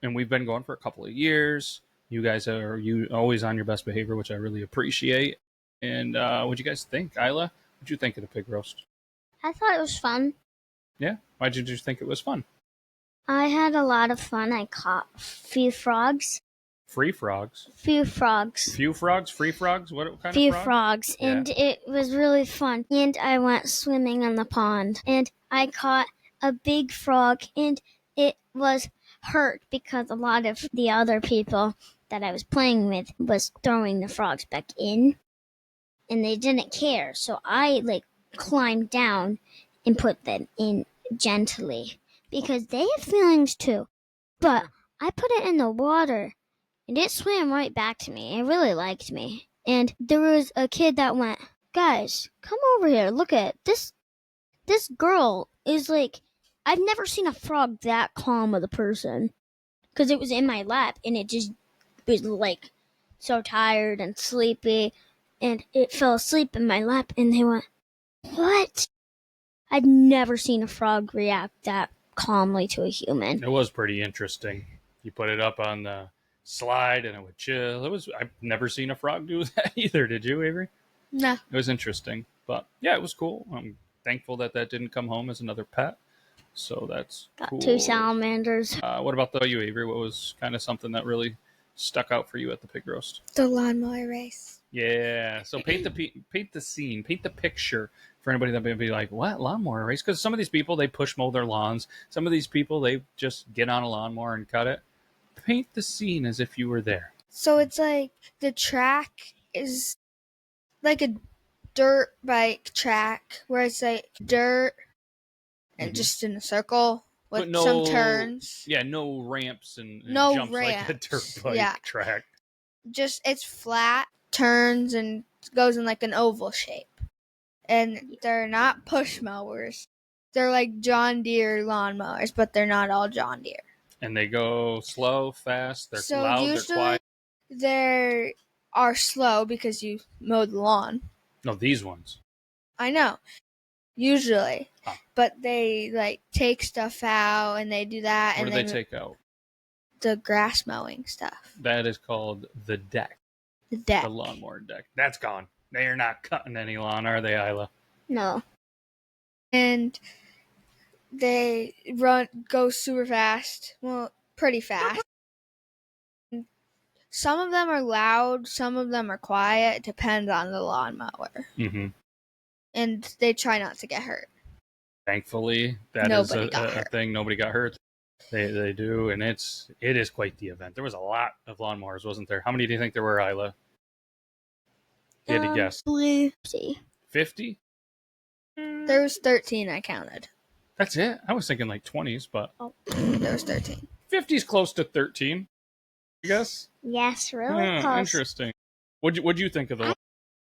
And we've been going for a couple of years. You guys are always on your best behavior, which I really appreciate. And what'd you guys think? Isla, what'd you think of the pig roast? I thought it was fun. Yeah? Why did you think it was fun? I had a lot of fun. I caught a few frogs. Free frogs? Few frogs. Few frogs? Free frogs? What kind few of frog? Frogs. Yeah. And it was really fun. And I went swimming in the pond. And I caught a big frog. And it was hurt because a lot of the other people that I was playing with was throwing the frogs back in, and they didn't care. So I climbed down and put them in gently because they have feelings too. But I put it in the water and it swam right back to me. It really liked me. And there was a kid that went, "Guys, come over here. Look at this. This girl is I've never seen a frog that calm with a person." Because it was in my lap and it just was so tired and sleepy, and it fell asleep in my lap, and they went, "What?" I'd never seen a frog react that calmly to a human. It was pretty interesting. You put it up on the slide and it would chill. I've never seen a frog do that either. Did you, Avery? No. It was interesting, but yeah, it was cool. I'm thankful that didn't come home as another pet. So that's cool. Got 2 salamanders. What about you, Avery? What was kind of something that really stuck out for you at the pig roast? The lawnmower race. Yeah. So paint the scene, paint the picture for anybody that may be like, "What, lawnmower race?" Because some of these people, they push mow their lawns. Some of these people, they just get on a lawnmower and cut it. Paint the scene as if you were there. So it's like the track is like a dirt bike track where it's like dirt and just in a circle with some turns. Yeah, no ramps and No jumps ramps. like a dirt bike track. Just it's flat, turns, and goes in like an oval shape. And they're not push mowers. They're like John Deere lawnmowers, but they're not all John Deere. And they go slow, fast, they're loud, they're quiet. They are slow because you mowed the lawn. No, these ones. I know. Usually. But they like take stuff out and they do that. What do they take out? The grass mowing stuff. That is called the deck. The deck. The lawnmower deck. That's gone. They are not cutting any lawn, are they, Isla? No. And they go super fast. Well, pretty fast. Some of them are loud, some of them are quiet. It depends on the lawnmower. Mm-hmm. And they try not to get hurt. Thankfully, that is a thing. Nobody got hurt. They do, and it is quite the event. There was a lot of lawnmowers, wasn't there? How many do you think there were, Isla? You had to guess. 50? There was 13 I counted. That's it? I was thinking like 20s, but... Oh, there was 13. 50's close to 13, I guess? Yes, really close. Interesting. What'd you think of the...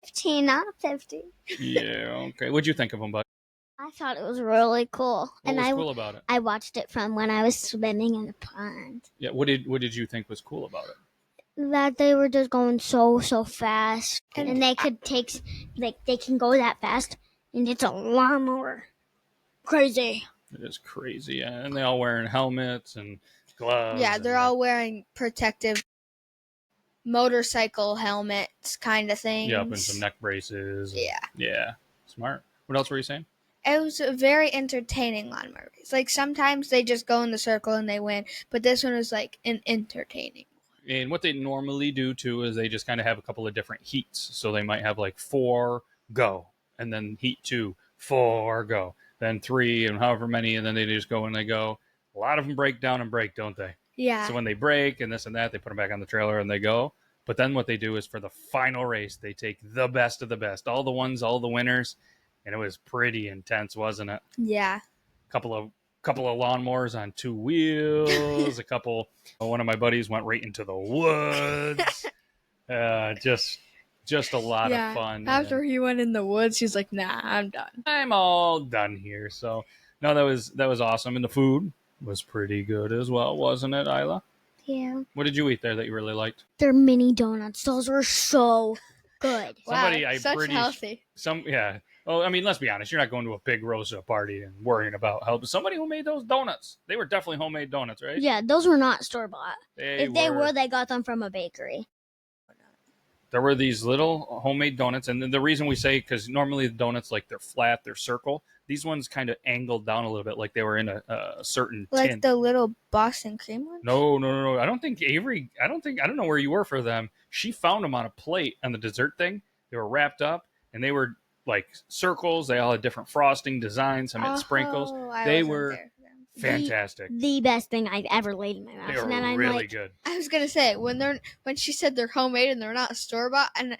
15, not 50. Yeah, okay. What'd you think of them, bud? I thought it was really cool. What was cool about it? I watched it from when I was swimming in the pond. Yeah, what did you think was cool about it? That they were just going so fast. Cool. And they could they can go that fast, and it's a lawnmower. Crazy. It is crazy. And they all wearing helmets and gloves. Yeah, they're all wearing protective motorcycle helmets kind of things. Yep, and some neck braces. Yeah. Smart. What else were you saying? It was a very entertaining lawnmower race. Like, sometimes they just go in the circle and they win, but this one was like an entertaining one. And what they normally do too is they just kind of have a couple of different heats. So they might have like 4 go, and then heat 2, 4 go, then 3, and however many, and then they just go and they go. A lot of them break down and break, don't they? Yeah. So when they break and this and that, they put them back on the trailer and they go. But then what they do is for the final race, they take the best of the best, all the winners. And it was pretty intense, wasn't it? Yeah. Couple of lawnmowers on 2 wheels. One of my buddies went right into the woods. Just a lot of fun. After he went in the woods, he's like, "Nah, I'm done. I'm all done here." So no, that was awesome, and the food was pretty good as well, wasn't it, Isla? Yeah. What did you eat there that you really liked? Their mini donuts. Those were so good. Such healthy. Yeah. Well, I mean, let's be honest. You're not going to a pig roast party and worrying about health. But somebody who made those donuts, they were definitely homemade donuts, right? Yeah, those were not store-bought. If they were, they got them from a bakery. There were these little homemade donuts. And the reason we say, because normally the donuts, like, they're flat, they're circle. These ones kind of angled down a little bit, like they were in a certain tin. Like the little Boston cream ones? No. I don't think Avery, I don't know where you were for them. She found them on a plate on the dessert thing. They were wrapped up, and they were like circles. They all had different frosting designs. Some had sprinkles. They were fantastic. The best thing I've ever laid in my mouth. They were really good. I was gonna say when she said they're homemade and they're not store bought, and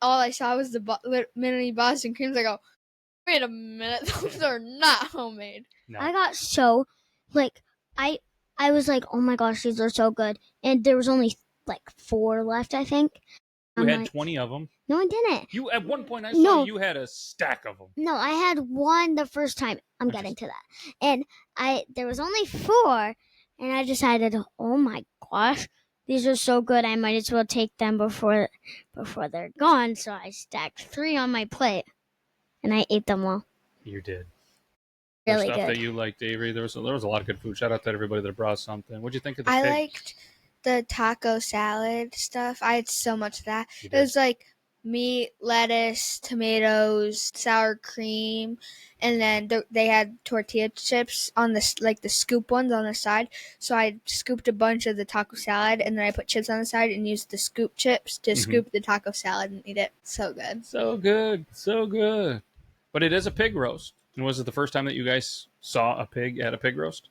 all I saw was the mini Boston creams. I go, wait a minute, those are not homemade. No. I got so I was like, oh my gosh, these are so good, and there was only like 4 left, I think. You had 20 of them. No, I didn't. You at one point I saw you had a stack of them. No, I had 1 the first time. I'm getting to that. And there was only 4, and I decided, oh my gosh, these are so good. I might as well take them before they're gone. So I stacked 3 on my plate, and I ate them all. You did. Really stuff good. That you liked, Avery. There was a lot of good food. Shout out to everybody that brought something. What'd you think of the I pig? liked the taco salad stuff. I had so much of that. It was like meat, lettuce, tomatoes, sour cream, and then they had tortilla chips on the scoop ones on the side. So I scooped a bunch of the taco salad, and then I put chips on the side and used the scoop chips to scoop the taco salad and eat it. So good. So good. So good. But it is a pig roast. And was it the first time that you guys saw a pig at a pig roast?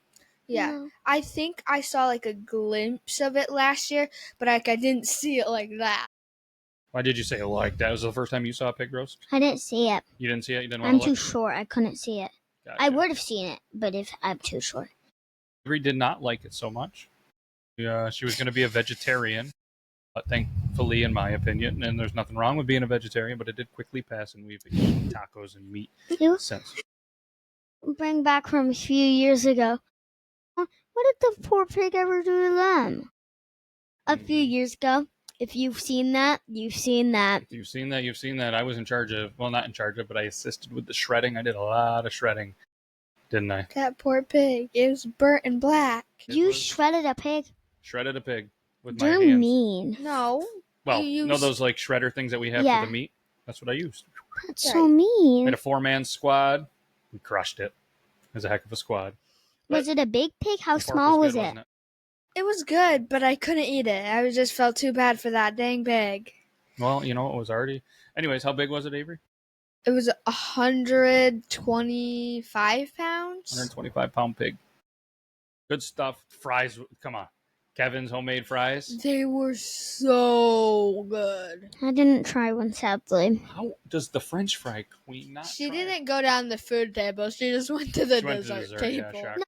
Yeah. No. I think I saw like a glimpse of it last year, but like I didn't see it like that. Why did you say it like that? Was it the first time you saw a pig roast? I didn't see it. You didn't see it? You didn't want I'm to too look? short. I couldn't see it. Gotcha. I would have seen it, but if I'm too short. Avery did not like it so much. She was going to be a vegetarian, but thankfully, in my opinion, and there's nothing wrong with being a vegetarian, but it did quickly pass, and we've eaten tacos and meat since. Bring back from a few years ago. What did the poor pig ever do to them? A few years ago. If you've seen that, you've seen that. If you've seen that, you've seen that. I was in charge of, well, not in charge of, but I assisted with the shredding. I did a lot of shredding, didn't I? That poor pig. It was burnt and black. You shredded a pig? Shredded a pig with my You're hands. mean. No. Well, you know those like shredder things that we have for the meat? That's what I used. That's so mean. We had a 4-man squad. We crushed it. It was a heck of a squad. Was it a big pig? How small was it? It was good, but I couldn't eat it. I just felt too bad for that dang pig. Well, you know, it was already... Anyways, how big was it, Avery? It was 125 pounds. 125-pound pig. Good stuff. Fries. Come on. Kevin's homemade fries. They were so good. I didn't try one, sadly. How does the French fry queen not She try didn't go down the food table. She just went to the dessert table. Yeah, No,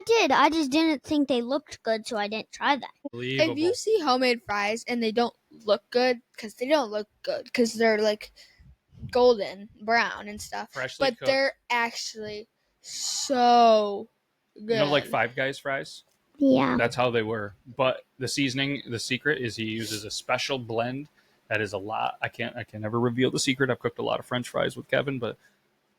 I did. I just didn't think they looked good, so I didn't try that. If you see homemade fries and they don't look good, because they don't look good, because they're like golden brown and stuff, freshly but they're actually so good. You know, like Five Guys fries? Yeah. That's how they were. But the seasoning, the secret is he uses a special blend that is a lot. I can never reveal the secret. I've cooked a lot of French fries with Kevin, but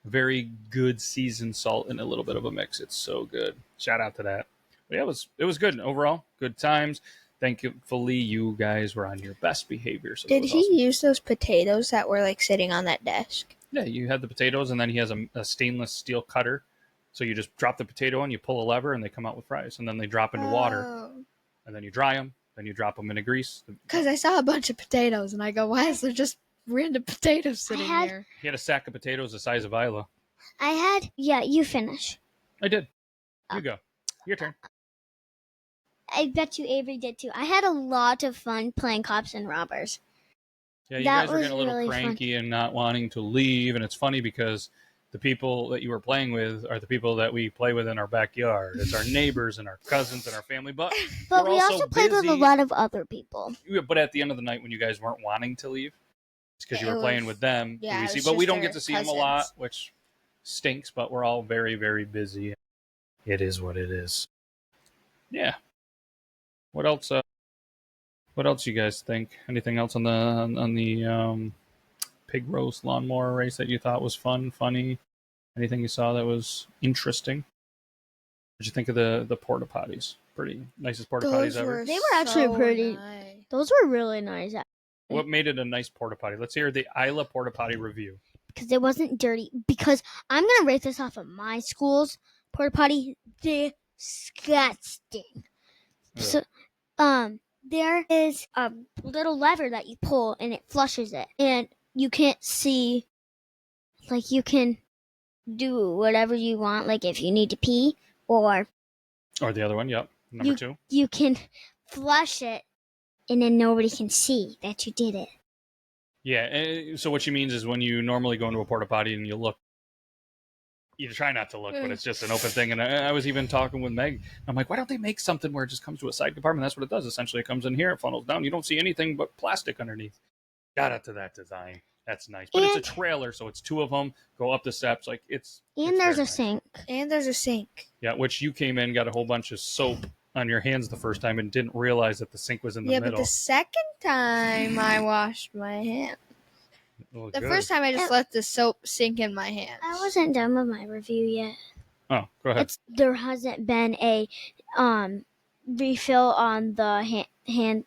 very good seasoned salt and a little bit of a mix. It's so good. Shout out to that. But yeah, it was good overall. Good times. Thankfully, you guys were on your best behavior. So did he use those potatoes that were like sitting on that desk? Yeah, you had the potatoes, and then he has a stainless steel cutter. So you just drop the potato and you pull a lever, and they come out with fries. And then they drop into water, and then you dry them. Then you drop them into grease. Because I saw a bunch of potatoes, and I go, why is there just random potatoes sitting there? He had a sack of potatoes the size of Isla. Yeah, you finish. I did. You go. Your turn. I bet you Avery did too. I had a lot of fun playing cops and robbers. Yeah, you guys were getting a little cranky and not wanting to leave. And it's funny because the people that you were playing with are the people that we play with in our backyard. It's our neighbors and our cousins and our family. But we also played with a lot of other people. But at the end of the night, when you guys weren't wanting to leave, it's because you were playing with them. Yeah, but we don't get to see them a lot, which stinks. But we're all very, very busy. It is what it is. Yeah. What else? What else you guys think? Anything else on the pig roast lawnmower race that you thought was funny? Anything you saw that was interesting? What did you think of the porta potties? Pretty nicest porta potties ever. They were actually pretty. Nice. Those were really nice. What made it a nice porta potty? Let's hear the Isla porta potty review. Because it wasn't dirty. Because I'm gonna rate this off of my school's porta potty. Disgusting. So, there is a little lever that you pull and it flushes it, and you can't see. Like, you can do whatever you want, like if you need to pee or the other one. Yep, number 2. You can flush it, and then nobody can see that you did it. Yeah. So what she means is when you normally go into a porta potty and you look. You try not to look, but it's just an open thing. And I was even talking with Meg. I'm like, why don't they make something where it just comes to a side compartment? That's what it does. Essentially, it comes in here, it funnels down. You don't see anything but plastic underneath. Got out to that design. That's nice. But it's a trailer, so it's 2 of them. Go up the steps. Like it's there's a sink. And there's a sink. Yeah, which you came in, got a whole bunch of soap on your hands the first time and didn't realize that the sink was in the middle. Yeah, but the second time I washed my hands. Well, the first time I just let the soap sink in my hands. I wasn't done with my review yet. Oh, go ahead. There hasn't been a refill on the hand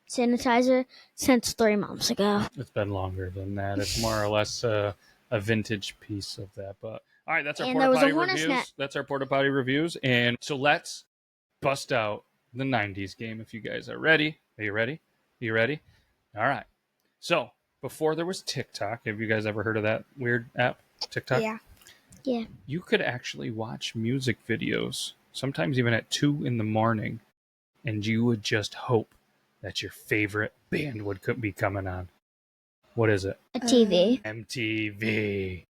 sanitizer since 3 months ago. It's been longer than that. It's more or less a vintage piece of that. But all right, that's our porta potty reviews. That's our porta potty reviews. And so let's bust out the 90s game if you guys are ready. Are you ready? Are you ready? All right. So before there was TikTok, have you guys ever heard of that weird app, TikTok? Yeah. Yeah. You could actually watch music videos sometimes even at 2 in the morning, and you would just hope that your favorite band would be coming on. What is it? A TV. MTV.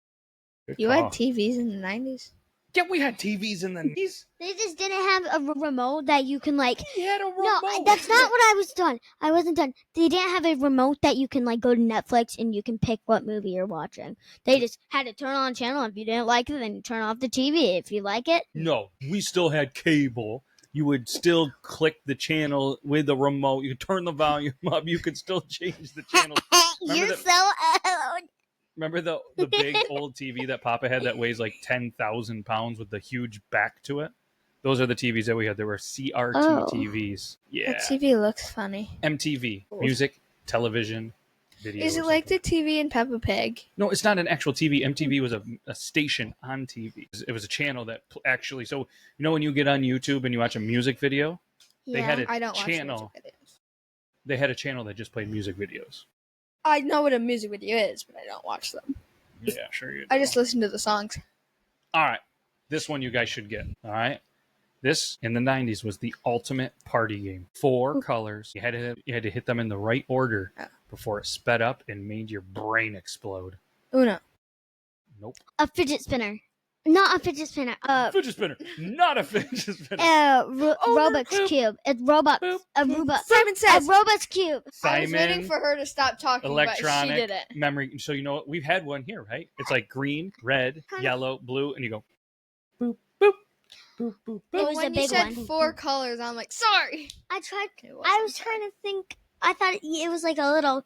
Good You call. had TVs in the 90s? Yeah, we had TVs in the 90s. They just didn't have a remote that you can like. We had a remote. No, that's not what I was done. I wasn't done. They didn't have a remote that you can like go to Netflix and you can pick what movie you're watching. They just had to turn on a channel. If you didn't like it, then you turn off the TV. If you like it, No, we still had cable. You would still click the channel with the remote. You could turn the volume up. You could still change the channel. you're so old. Remember the big old TV that Papa had that weighs like 10,000 pounds with the huge back to it? Those are the TVs that we had. There were CRT TVs. Yeah. That TV looks funny. MTV. Music, television, video. Is it like the TV in Peppa Pig? No, it's not an actual TV. MTV was a station on TV. It was a channel that actually... So, you know when you get on YouTube and you watch a music video? They had I don't channel. watch music videos. They had a channel that just played music videos. I know what a music video is, but I don't watch them. Yeah, sure you do. I just listen to the songs. All right. This one you guys should get. All right. This, in the 90s, was the ultimate party game. 4 colors. You had to hit them in the right order before it sped up and made your brain explode. Uno. Nope. A fidget spinner. Not a fidget spinner. Fidget spinner. Not a fidget spinner. Rubik's Cube. It's Robux. A Rubik's. Simon says. A Rubik's Cube. I was waiting for her to stop talking, electronic but she didn't. memory. So you know what? We've had one here, right? It's like green, red, yellow, blue, and you go boop, boop, boop, boop, boop. It was when a big you said one. 4 colors, I'm like, sorry. I was trying to think. I thought it was like a little.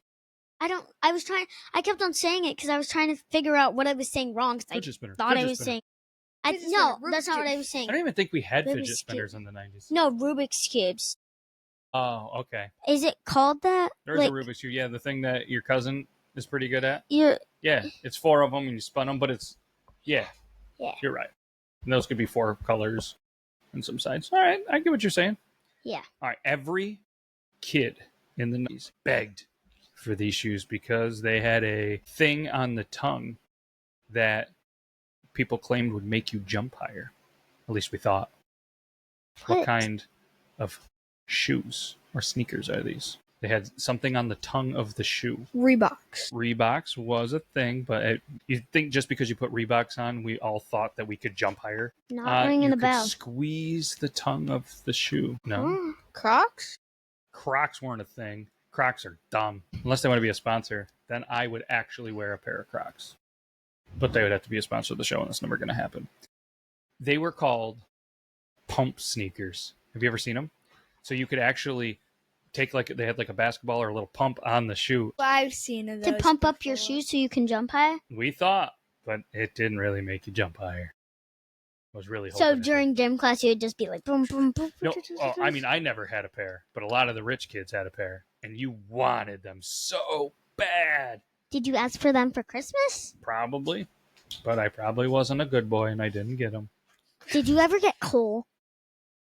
I kept on saying it because I was trying to figure out what I was saying wrong. Because I thought I was saying. No, that's not what I was saying. I don't even think we had Rubik's fidget spinners in the 90s. No, Rubik's Cubes. Oh, okay. Is it called that? There's a Rubik's Cube. Yeah, the thing that your cousin is pretty good at. Yeah, it's 4 of them and you spun them, but it's... Yeah. You're right. And those could be 4 colors and some sides. All right, I get what you're saying. Yeah. All right, every kid in the 90s begged for these shoes because they had a thing on the tongue that people claimed would make you jump higher. At least we thought. What kind of shoes or sneakers are these? They had something on the tongue of the shoe. Reeboks. Reeboks was a thing, but you think just because you put Reeboks on, we all thought that we could jump higher? Not ringing a bell. Squeeze the tongue of the shoe. No. Crocs? Crocs weren't a thing. Crocs are dumb. Unless they want to be a sponsor, then I would actually wear a pair of Crocs. But they would have to be a sponsor of the show, and that's never going to happen. They were called pump sneakers. Have you ever seen them? So you could actually take they had like a basketball or a little pump on the shoe. I've seen those to pump up your shoes so you can jump higher? We thought, but it didn't really make you jump higher. I was really So during gym class, you would just be like, boom, boom, boom. No, I mean, I never had a pair, but a lot of the rich kids had a pair, and you wanted them so bad. Did you ask for them for Christmas? Probably, but I probably wasn't a good boy, and I didn't get them. Did you ever get coal?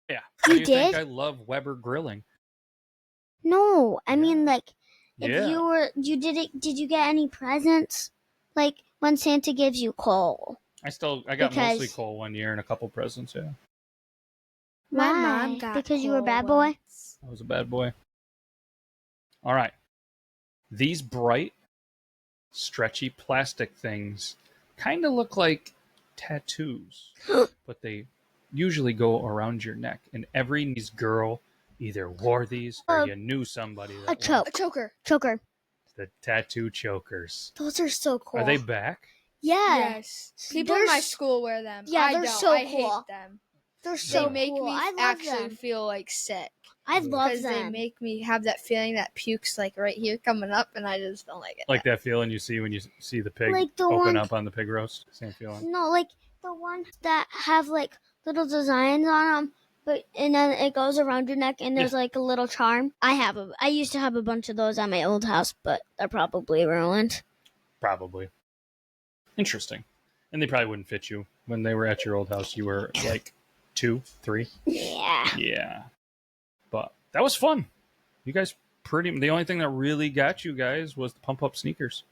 Yeah. You did? Think I love Weber grilling. No, I mean like if Yeah. did you get any presents? Like when Santa gives you coal? I got mostly coal one year and a couple presents, yeah. My Why? mom got Because you were a coal bad boy? once. I was a bad boy. All right. These bright, stretchy plastic things kind of look like tattoos, but they usually go around your neck. And every nice girl either wore these or you knew somebody that A A choker. Choker. the tattoo chokers. Those are so cool. Are they back? Yeah. Yes. People in my school wear them. Yeah, I they're don't. so I cool. hate them. They're so They make cool. me I love actually them. feel like sick. I love Because they them. make me have that feeling that puke's like right here coming up, and I just don't like it. Like that feeling you see when you see the pig Like the open one- up on the pig roast? Same feeling. No, like the ones that have like little designs on them, and then it goes around your neck, and there's like a little charm. I used to have a bunch of those at my old house, but they're probably ruined. Probably. Interesting. And they probably wouldn't fit you. When they were at your old house, you were like 2, 3. Yeah. Yeah. But that was fun. You guys the only thing that really got you guys was the pump up sneakers.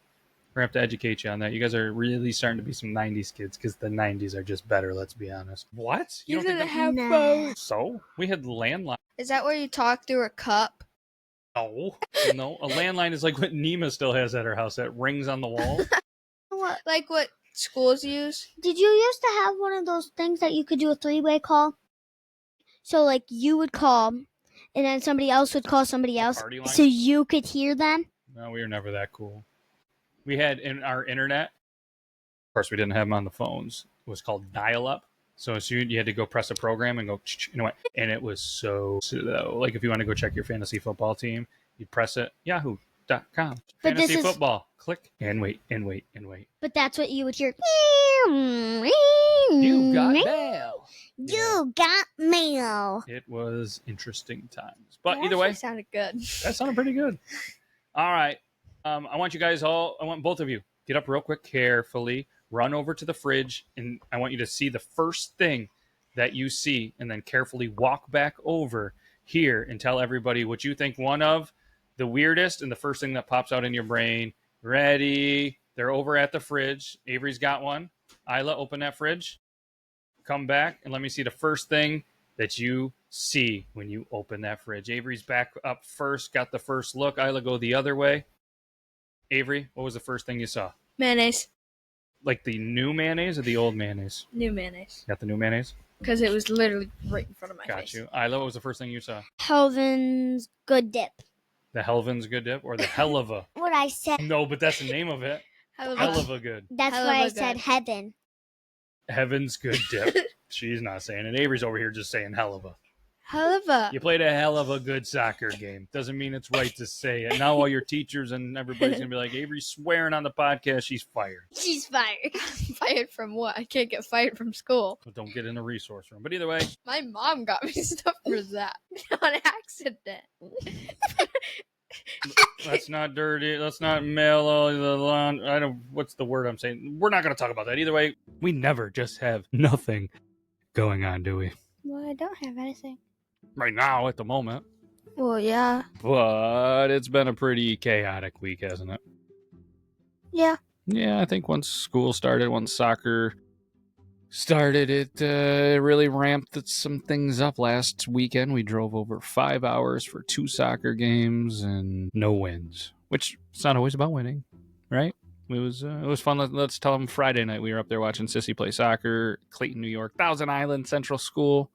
We're going to have to educate you on that. You guys are really starting to be some 90s kids because the 90s are just better, let's be honest. What? You didn't have Nah. phones. So? We had landline. Is that where you talk through a cup? No. No. A landline is like what Nima still has at her house that rings on the wall. What? Like what schools use? Did you used to have one of those things that you could do a 3-way call? So, like, you would call, and then somebody else would call somebody else, party line? so you could hear them? No, we were never that cool. We had in our internet, of course, we didn't have them on the phones. It was called dial-up. So as soon you had to go press a program and go, and it was so slow. Like if you want to go check your fantasy football team, you press it, yahoo.com. But Fantasy this is- football. Click and wait and wait and wait. But that's what you would hear. You got mail. You got mail. It was interesting times. But That either way, actually sounded good. that sounded pretty good. All right. I want you guys all, I want both of you, get up real quick, carefully, run over to the fridge, and I want you to see the first thing that you see, and then carefully walk back over here and tell everybody what you think one of the weirdest and the first thing that pops out in your brain. Ready? They're over at the fridge. Avery's got one. Isla, open that fridge. Come back and let me see the first thing that you see when you open that fridge. Avery's back up first, got the first look. Isla, go the other way. Avery, what was the first thing you saw? Mayonnaise. Like the new mayonnaise or the old mayonnaise? New mayonnaise. Got the new mayonnaise? Because it was literally right in front of my Got face. you. Isla, what was the first thing you saw? Helvin's Good Dip. The Helvin's Good Dip or the Helava? What I said. No, but that's the name of it. Helava Good. That's Hell why of I a said good. heaven. Heaven's Good Dip. She's not saying it. Avery's over here just saying Helava. Helva. You played a hell of a good soccer game. Doesn't mean it's right to say it. Now all your teachers and everybody's going to be like, Avery's swearing on the podcast. She's fired. She's fired. Fired from what? I can't get fired from school. But don't get in the resource room. But either way, My mom got me stuff for that on accident. let's not dirty. Let's not mail all the lawn. I don't. What's the word I'm saying? We're not going to talk about that. Either way, we never just have nothing going on, do we? Well, I don't have anything. Right now, at the moment. Well, yeah. But it's been a pretty chaotic week, hasn't it? Yeah. Yeah, I think once school started, once soccer started, it really ramped some things up. Last weekend, we drove over 5 hours for 2 soccer games and no wins, which it's not always about winning, right? It was fun. Let's tell them Friday night we were up there watching Sissy play soccer, Clayton, New York, Thousand Island Central School.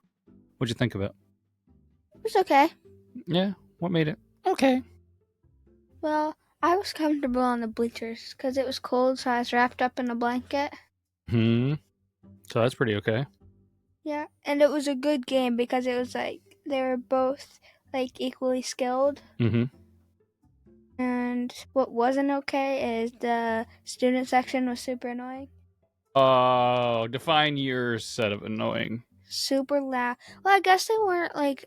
What'd you think of it? It was okay. Yeah, what made it okay? Well, I was comfortable on the bleachers because it was cold, so I was wrapped up in a blanket. So that's pretty okay. Yeah, and it was a good game because it was like they were both like equally skilled. Mm-hmm. And what wasn't okay is the student section was super annoying. Oh, define your set of annoying. Super loud. Well, I guess they weren't like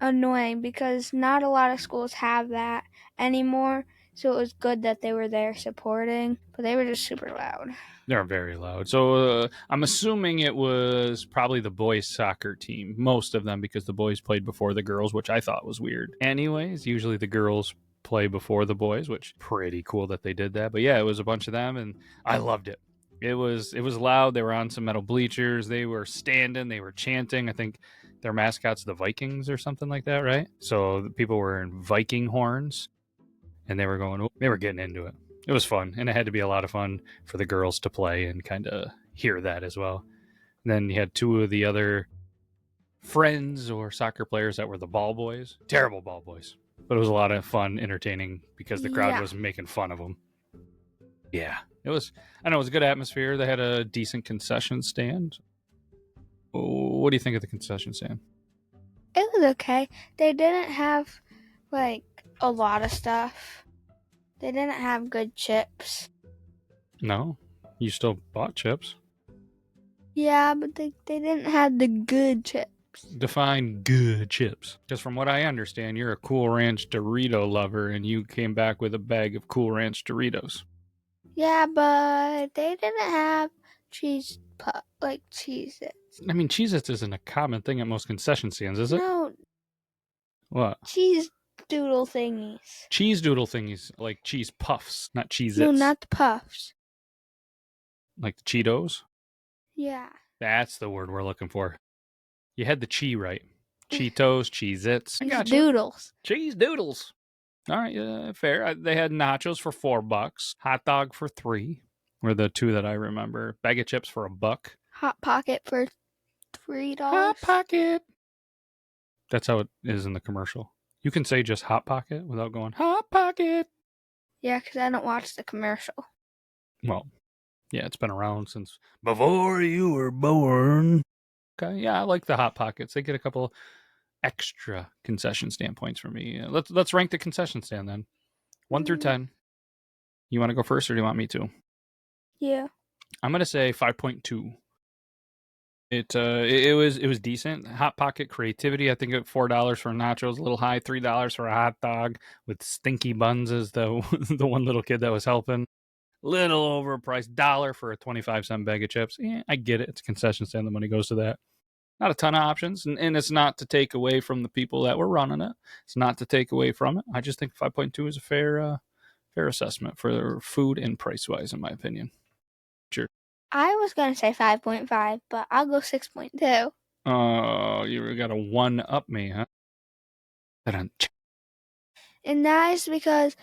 annoying because not a lot of schools have that anymore. So it was good that they were there supporting, but they were just super loud. They're very loud. So I'm assuming it was probably the boys' soccer team, most of them, because the boys played before the girls, which I thought was weird. Anyways, usually the girls play before the boys, which pretty cool that they did that. But yeah, it was a bunch of them, and I loved it. It was loud. They were on some metal bleachers. They were standing. They were chanting. I think their mascot's the Vikings or something like that, right? So the people were in Viking horns, and they were getting into it. It was fun, and it had to be a lot of fun for the girls to play and kind of hear that as well. And then you had 2 of the other friends or soccer players that were the ball boys. Terrible ball boys. But it was a lot of fun, entertaining, because the crowd was making fun of them. Yeah, it was a good atmosphere. They had a decent concession stand. What do you think of the concession stand? It was okay. They didn't have like a lot of stuff. They didn't have good chips. No? You still bought chips? Yeah, but they didn't have the good chips. Define good chips. Because from what I understand, you're a Cool Ranch Dorito lover, and you came back with a bag of Cool Ranch Doritos. Yeah, but they didn't have Cheez-Its. I mean, Cheez-Its isn't a common thing at most concession stands, is it? No, What? Cheez doodle thingies. Cheese doodle thingies, like cheese puffs, not Cheez-Its. No, not the puffs. Like the Cheetos? Yeah. That's the word we're looking for. You had the chi right. Cheetos, Cheez-Its. I got you. Doodles. Cheese doodles. All right, fair. They had nachos for $4. Hot dog for $3. Were the two that I remember. Bag of chips for $1. Hot Pocket for $3. Hot Pocket. That's how it is in the commercial. You can say just Hot Pocket without going, Hot Pocket. Yeah, because I don't watch the commercial. Well, yeah, it's been around since before you were born. Okay, yeah, I like the Hot Pockets. They get a couple extra concession stand points for me. Let's rank the concession stand then. 1 through 10. You want to go first or do you want me to? Yeah. I'm going to say 5.2. It was decent. Hot Pocket creativity. I think at $4 for nachos, a little high. $3 for a hot dog with stinky buns as the the one little kid that was helping. Little overpriced. $1 for a 25-cent bag of chips. Yeah, I get it. It's a concession stand. The money goes to that. Not a ton of options, and it's not to take away from the people that were running it. It's not to take away from it. I just think 5.2 is a fair assessment for food and price wise, in my opinion. Sure. I was going to say 5.5, but I'll go 6.2. Oh, you got a 1-up me, huh? And that is because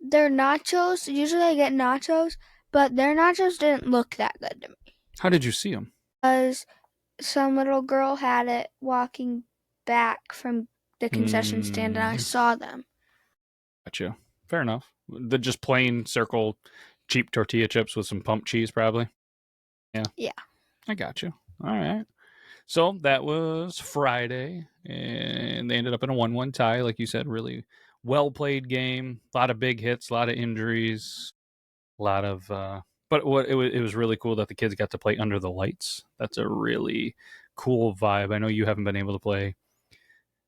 their nachos, usually I get nachos, but their nachos didn't look that good to me. How did you see them? Because some little girl had it walking back from the concession stand, and I saw them. Gotcha. Fair enough. The just plain circle cheap tortilla chips with some pumped cheese, probably. Yeah. I got you. All right. So that was Friday, and they ended up in a 1-1 tie. Like you said, really well played game. A lot of big hits, a lot of injuries, a lot of. But it was really cool that the kids got to play under the lights. That's a really cool vibe. I know you haven't been able to play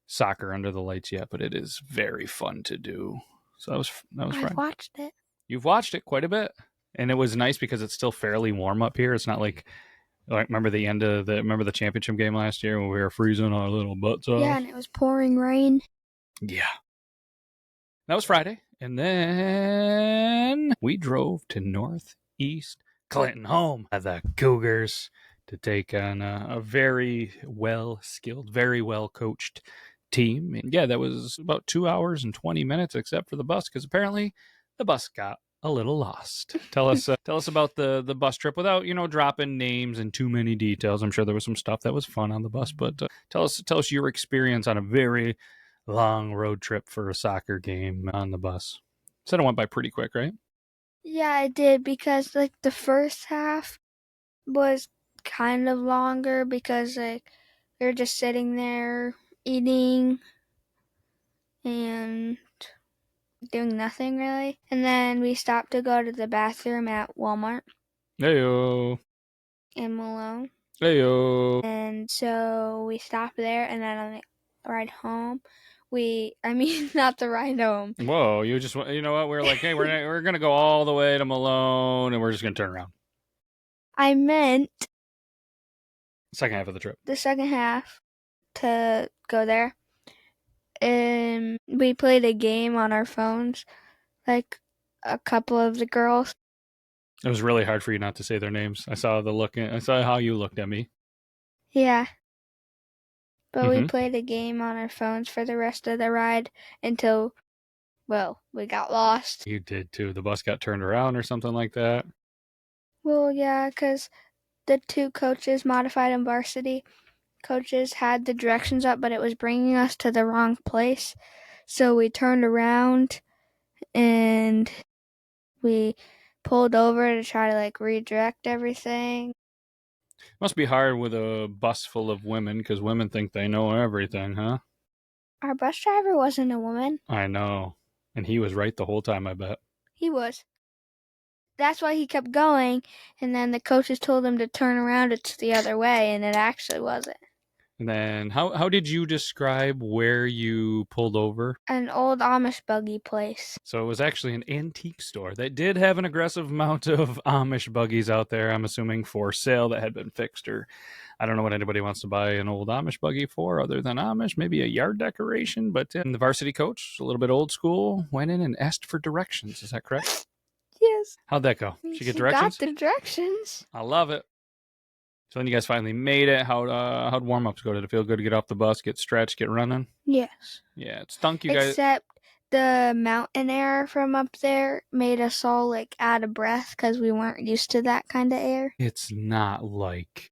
soccer under the lights yet, but it is very fun to do. So that was Friday. I've watched it. You've watched it quite a bit, and it was nice because it's still fairly warm up here. It's not like remember the championship game last year when we were freezing our little butts off? Yeah, and it was pouring rain. Yeah. That was Friday. And then we drove to Northeast Clinton, home of the Cougars, to take on a very well-skilled, very well-coached team. And yeah, that was about 2 hours and 20 minutes, except for the bus, because apparently the bus got a little lost. Tell us about the bus trip without, dropping names and too many details. I'm sure there was some stuff that was fun on the bus, but tell us your experience on a very long road trip for a soccer game on the bus. Said it went by pretty quick, right? Yeah, I did, because the first half was kind of longer because we were just sitting there eating and doing nothing really. And then we stopped to go to the bathroom at Walmart. Heyo. In Malone. Heyo. And so we stopped there, and then on the ride home, not the ride home. Whoa, you know what? We're like, hey, we're going to go all the way to Malone, and we're just going to turn around. I meant second half of the trip. The second half to go there. And we played a game on our phones, like a couple of the girls. It was really hard for you not to say their names. I saw I saw how you looked at me. Yeah. But we played a game on our phones for the rest of the ride until, we got lost. You did too. The bus got turned around or something like that. Well, yeah, because the two coaches, modified and varsity coaches, had the directions up, but it was bringing us to the wrong place. So we turned around and we pulled over to try to redirect everything. Must be hard with a bus full of women, because women think they know everything, huh? Our bus driver wasn't a woman. I know. And he was right the whole time, I bet. He was. That's why he kept going, and then the coaches told him to turn around, it's the other way, and it actually wasn't. And then how did you describe where you pulled over? An old Amish buggy place. So it was actually an antique store that did have an aggressive amount of Amish buggies out there, I'm assuming for sale, that had been fixed, or I don't know what anybody wants to buy an old Amish buggy for other than Amish, maybe a yard decoration. But the varsity coach, a little bit old school, went in and asked for directions. Is that correct? Yes. How'd that go? She get directions? Got the directions. I love it. So then you guys finally made it. How'd warm-ups go? Did it feel good to get off the bus, get stretched, get running? Yes. Yeah, it stunk you guys. Except the mountain air from up there made us all like out of breath because we weren't used to that kind of air. It's not like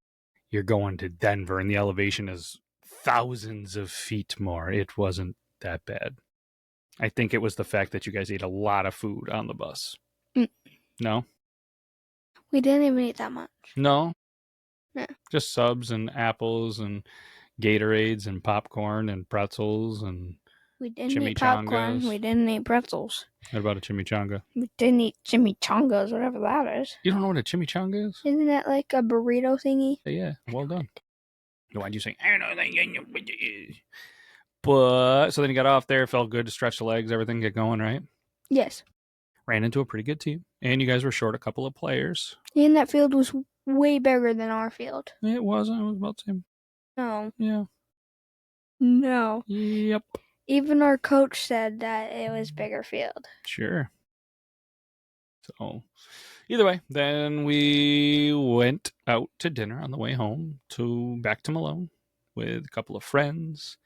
you're going to Denver and the elevation is thousands of feet more. It wasn't that bad. I think it was the fact that you guys ate a lot of food on the bus. No? We didn't even eat that much. No? No. Just subs and apples and Gatorades and popcorn and pretzels and we didn't eat popcorn. We didn't eat pretzels. What about a chimichanga? We didn't eat chimichangas, whatever that is. You don't know what a chimichanga is? Isn't that like a burrito thingy? Yeah, well done. Why'd you say, I don't know. But, so then you got off there, felt good to stretch the legs, everything get going, right? Yes. Ran into a pretty good team. And you guys were short a couple of players. And that field was way bigger than our field. It wasn't. It was about the same. No. Yeah. No. Yep. Even our coach said that it was bigger field. Sure. So, either way, then we went out to dinner on the way home back to Malone with a couple of friends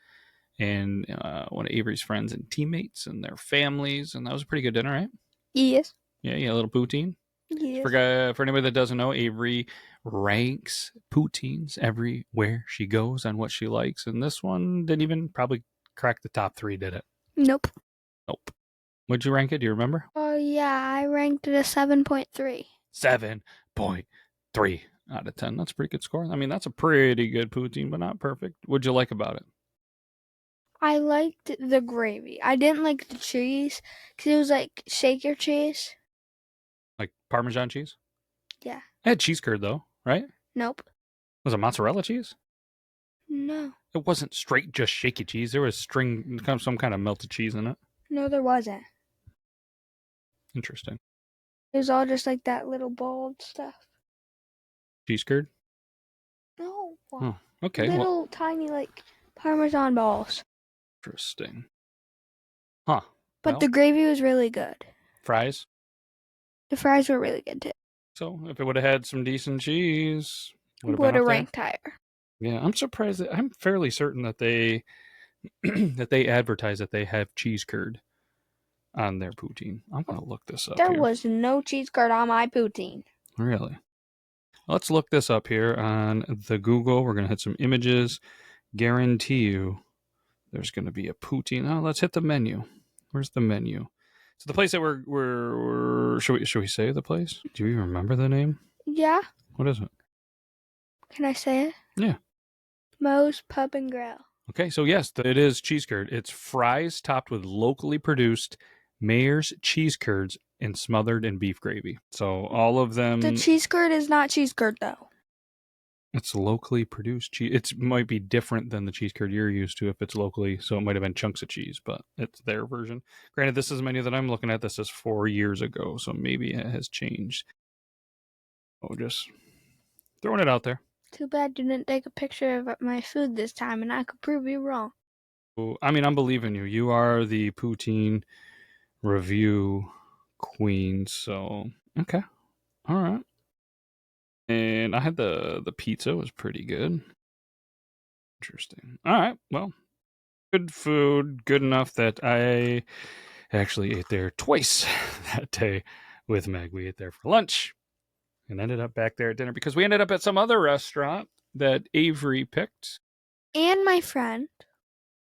and one of Avery's friends and teammates and their families, and that was a pretty good dinner, right? Yes. Yeah, a little poutine. Yes. For anybody that doesn't know, Avery ranks poutines everywhere she goes on what she likes, and this one didn't even probably crack the top 3, did it? Nope. What'd you rank it? Do you remember? Oh, yeah, I ranked it a 7.3. 7.3 out of 10. That's a pretty good score. I mean, that's a pretty good poutine, but not perfect. What'd you like about it? I liked the gravy. I didn't like the cheese because it was like shaker cheese. Like Parmesan cheese? Yeah. It had cheese curd, though, right? Nope. Was it mozzarella cheese? No. It wasn't straight just shaky cheese. There was some kind of melted cheese in it. No, there wasn't. Interesting. It was all just like that little bald stuff. Cheese curd? No. Oh, okay. Little tiny like Parmesan balls. Interesting. Huh. But the gravy was really good. Fries? The fries were really good too. So if it would have had some decent cheese, would have ranked higher. Yeah, I'm surprised. I'm fairly certain that they that they advertise that they have cheese curd on their poutine. I'm gonna look this up. There was no cheese curd on my poutine. Really? Let's look this up here on the Google. We're gonna hit some images. Guarantee you, there's gonna be a poutine. Oh, let's hit the menu. Where's the menu? So the place that we're should we say the place? Do you remember the name? Yeah. What is it? Can I say it? Yeah. Moe's Pub and Grill. Okay, so yes, it is cheese curd. It's fries topped with locally produced Mayor's cheese curds and smothered in beef gravy. So all of them. The cheese curd is not cheese curd though. It's locally produced cheese. It might be different than the cheese curd you're used to if it's locally. So it might have been chunks of cheese, but it's their version. Granted, this is the menu that I'm looking at. This is 4 years ago, so maybe it has changed. Oh, just throwing it out there. Too bad you didn't take a picture of my food this time, and I could prove you wrong. I mean, I'm believing you. You are the poutine review queen, so okay. All right. And I had the pizza was pretty good. Interesting. All right. Well, good food. Good enough that I actually ate there twice that day with Meg. We ate there for lunch and ended up back there at dinner because we ended up at some other restaurant that Avery picked. And my friend.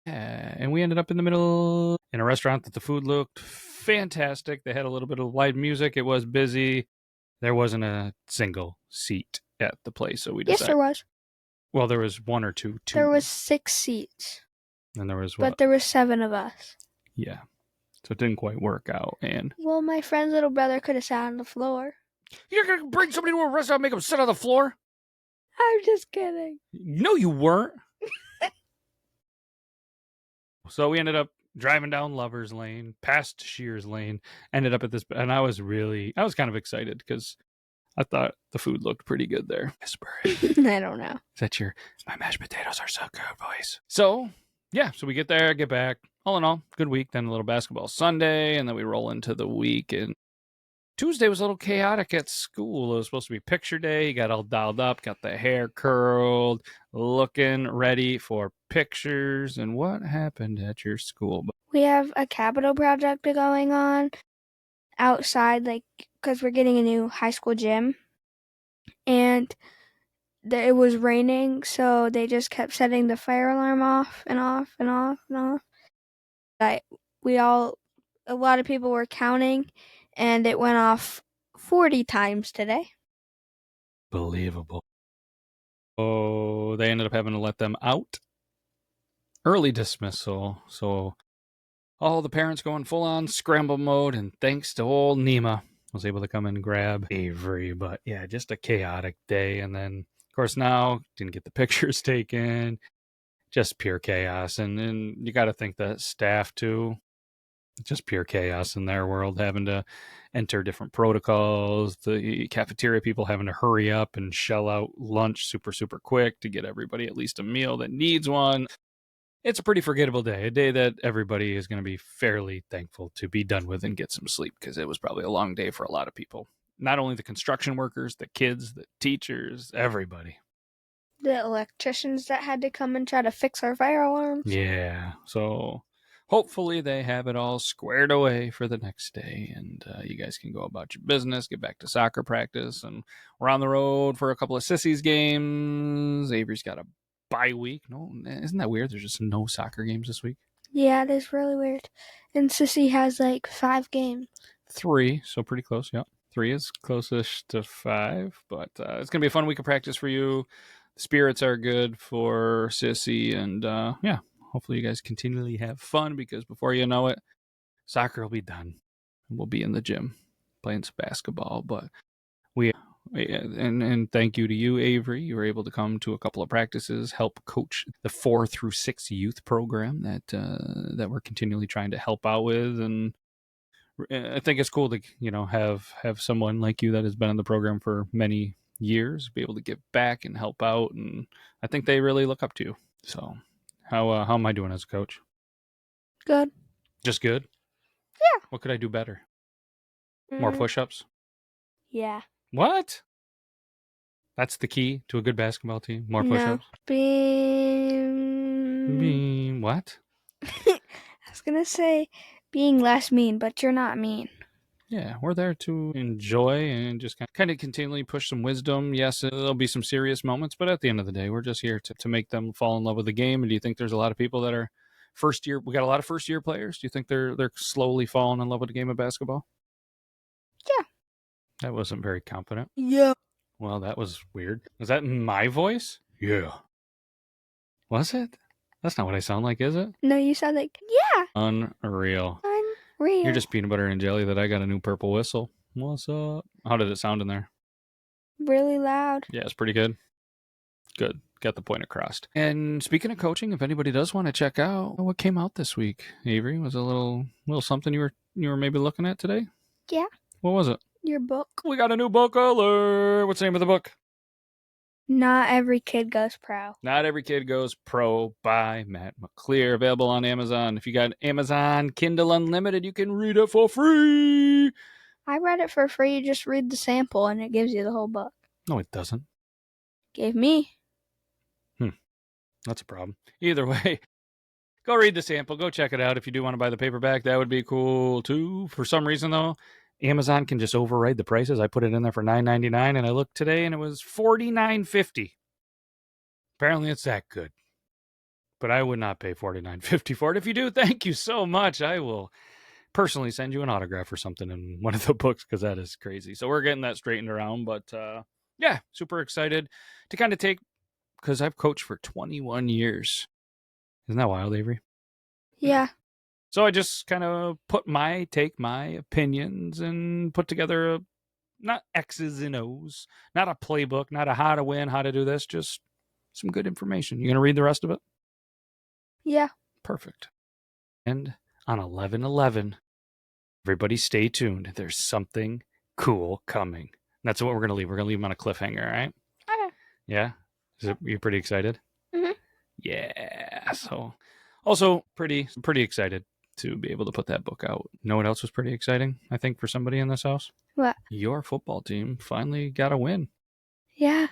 Yeah, and we ended up in the middle in a restaurant that the food looked fantastic. They had a little bit of live music. It was busy. There wasn't a single seat at the place, so we decided. Yes, there was. Well, there was one or two. There was 6 seats. And there was what? But there were 7 of us. Yeah. So it didn't quite work out. And well, my friend's little brother could have sat on the floor. You're going to bring somebody to a restaurant and make them sit on the floor? I'm just kidding. No, you weren't. So we ended up driving down Lover's Lane, past Shears Lane, ended up at this, and I was kind of excited because I thought the food looked pretty good there. I don't know. Is that my mashed potatoes are so good voice? So, yeah, so we get there, get back. All in all, good week. Then a little basketball Sunday, and then we roll into the week. And Tuesday was a little chaotic at school. It was supposed to be picture day. You got all dialed up, got the hair curled, looking ready for pictures. And what happened at your school? We have a capital project going on outside, like, because we're getting a new high school gym. And it was raining, so they just kept setting the fire alarm off and off and off and off. A lot of people were counting, and it went off 40 times today. Believable. Oh, they ended up having to let them out. Early dismissal. So all the parents going full on scramble mode, and thanks to old Nima, was able to come and grab Avery. But yeah, just a chaotic day. And then, of course, now didn't get the pictures taken. Just pure chaos. And you got to think that staff too. Just pure chaos in their world, having to enter different protocols, the cafeteria people having to hurry up and shell out lunch super, super quick to get everybody at least a meal that needs one. It's a pretty forgettable day, a day that everybody is going to be fairly thankful to be done with and get some sleep, because it was probably a long day for a lot of people. Not only the construction workers, the kids, the teachers, everybody. The electricians that had to come and try to fix our fire alarms. Yeah, so hopefully they have it all squared away for the next day, and you guys can go about your business, get back to soccer practice, and we're on the road for a couple of Sissies games. Avery's got a bye week. No, isn't that weird? There's just no soccer games this week. Yeah, it is really weird. And Sissy has like 5 games. 3, so pretty close. Yeah, 3 is closest to 5, but it's gonna be a fun week of practice for you. The spirits are good for Sissy, and yeah, hopefully you guys continually have fun, because before you know it, soccer will be done. We'll be in the gym playing some basketball. But and thank you to you, Avery. You were able to come to a couple of practices, help coach the 4 through 6 youth program that we're continually trying to help out with. And I think it's cool to have someone like you that has been in the program for many years be able to give back and help out, and I think they really look up to you. So how am I doing as a coach? Good. Just good? Yeah. What could I do better? More push-ups? Yeah. What? That's the key to a good basketball team? More push-ups? No. Being what? I was going to say being less mean, but you're not mean. Yeah, we're there to enjoy and just kind of continually push some wisdom. Yes, there'll be some serious moments, but at the end of the day, we're just here to make them fall in love with the game. And do you think there's a lot of people that are first year? We got a lot of first year players. Do you think they're slowly falling in love with the game of basketball? Yeah. That wasn't very confident. Yeah. Well, that was weird. Was that my voice? Yeah. Was it? That's not what I sound like, is it? No, you sound like, yeah. Unreal. Unreal. You're just peanut butter and jelly that I got a new purple whistle. What's up? How did it sound in there? Really loud. Yeah, it's pretty good. Good. Got the point across. And speaking of coaching, if anybody does want to check out what came out this week, Avery, was a little something you were maybe looking at today? Yeah. What was it? Your book. We got a new book alert. What's the name of the book? Not Every Kid Goes Pro. Not Every Kid Goes Pro by Matt McClear. Available on Amazon. If you got Amazon Kindle Unlimited, you can read it for free. I read it for free. You just read the sample and it gives you the whole book. No, it doesn't. Gave me. That's a problem. Either way, go read the sample. Go check it out. If you do want to buy the paperback, that would be cool too. For some reason, though, Amazon can just override the prices. I put it in there for $9.99, and I looked today, and it was $49.50. Apparently, it's that good. But I would not pay $49.50 for it. If you do, thank you so much. I will personally send you an autograph or something in one of the books, because that is crazy. So we're getting that straightened around. But yeah, super excited to kind of take, because I've coached for 21 years. Isn't that wild, Avery? Yeah. So I just kind of take my opinions and put together not X's and O's, not a playbook, not a how to win, how to do this, just some good information. You going to read the rest of it? Yeah. Perfect. And on 11/11, everybody stay tuned. There's something cool coming. That's what we're going to leave. We're going to leave them on a cliffhanger, all right? Okay. Yeah? You pretty excited? Mm-hmm. Yeah. So, also pretty excited to be able to put that book out. You know what else was pretty exciting, I think, for somebody in this house? What? Your football team finally got a win. Yeah.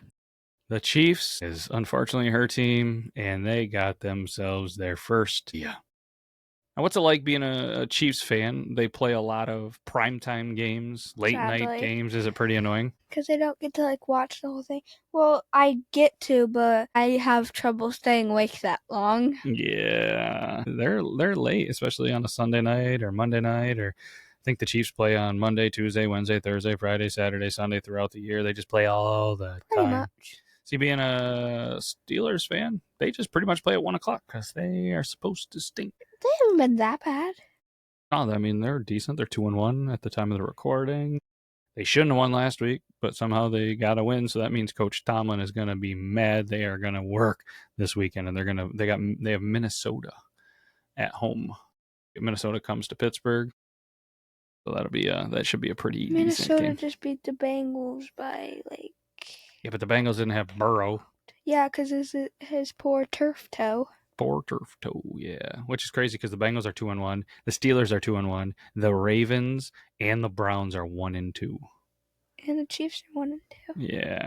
The Chiefs is unfortunately her team, and they got themselves their first. Yeah. Now, what's it like being a Chiefs fan? They play a lot of primetime games, late night games. Is it pretty annoying? Because I don't get to like watch the whole thing. Well, I get to, but I have trouble staying awake that long. Yeah, they're late, especially on a Sunday night or Monday night. Or I think the Chiefs play on Monday, Tuesday, Wednesday, Thursday, Friday, Saturday, Sunday throughout the year. They just play all the Pretty time. much. See, being a Steelers fan, they just pretty much play at 1:00 because they are supposed to stink. They haven't been that bad. Oh, I mean, they're decent. They're 2-1 at the time of the recording. They shouldn't have won last week, but somehow they got a win. So that means Coach Tomlin is going to be mad. They are going to work this weekend, and they have Minnesota at home. Minnesota comes to Pittsburgh, so that should be a pretty decent Minnesota game. just beat the Bengals by like. Yeah, but the Bengals didn't have Burrow. Yeah, because his poor turf toe. Poor turf toe, yeah. Which is crazy because the Bengals are 2-1, the Steelers are 2-1, the Ravens and the Browns are 1-2. And the Chiefs are 1-2. Yeah.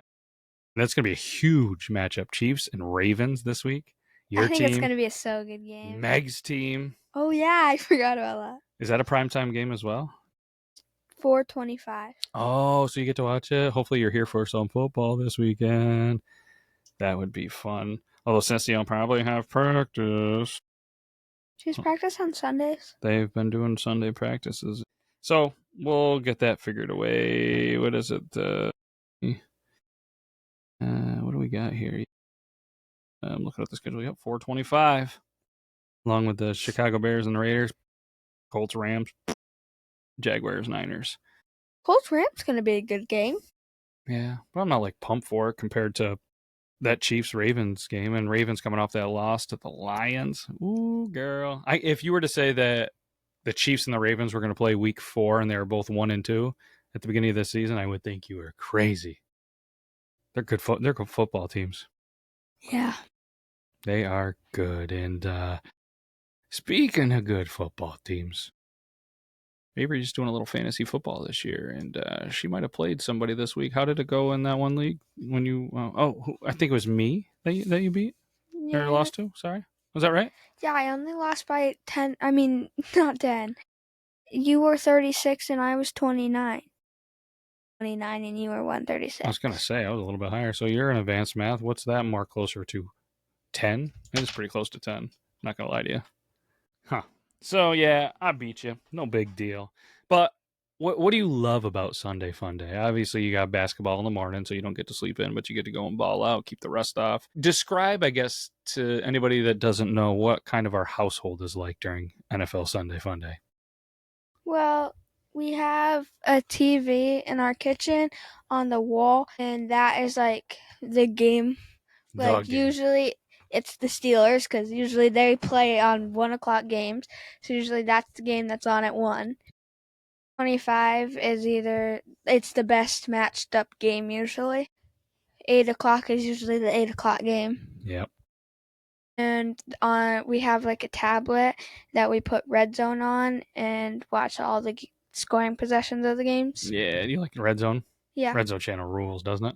That's going to be a huge matchup. Chiefs and Ravens this week. I think it's going to be a so good game. Meg's team. Oh, yeah. I forgot about that. Is that a primetime game as well? 4:25. Oh, so you get to watch it? Hopefully you're here for some football this weekend. That would be fun. Although Cynthia will probably have practice. She's practice on Sundays. They've been doing Sunday practices. So we'll get that figured away. What is it? What do we got here? I'm looking at the schedule. Yep, 4:25. Along with the Chicago Bears and the Raiders, Colts, Rams, Jaguars, Niners. Colts Rams going to be a good game. Yeah, but I'm not like pumped for it compared to that Chiefs Ravens game, and Ravens coming off that loss to the Lions. Ooh, girl! If you were to say that the Chiefs and the Ravens were going to play Week 4 and they were both 1-2 at the beginning of this season, I would think you were crazy. They're good. They're good football teams. Yeah, they are good. And speaking of good football teams, Avery's doing a little fantasy football this year, and she might have played somebody this week. How did it go in that one league when you? I think it was me that you beat or lost to. Sorry, was that right? Yeah, I only lost by 10. I mean, not 10. You were 36 and I was 29. 29 and you were 136. I was gonna say I was a little bit higher. So you're in advanced math. What's that mark closer to? 10? It is pretty close to 10. Not gonna lie to you. Huh. So yeah, I beat you. No big deal. But what do you love about Sunday Fun Day? Obviously, you got basketball in the morning, so you don't get to sleep in, but you get to go and ball out, keep the rest off. Describe, I guess, to anybody that doesn't know what kind of our household is like during NFL Sunday Fun Day. Well, we have a TV in our kitchen on the wall, and that is like the game. Like usually it's the Steelers because usually they play on 1:00 games. So usually that's the game that's on at 1. 25 is it's the best matched up game usually. 8:00 is usually the 8:00 game. Yep. And we have like a tablet that we put Red Zone on and watch all the scoring possessions of the games. Yeah, do you like Red Zone? Yeah. Red Zone channel rules, doesn't it?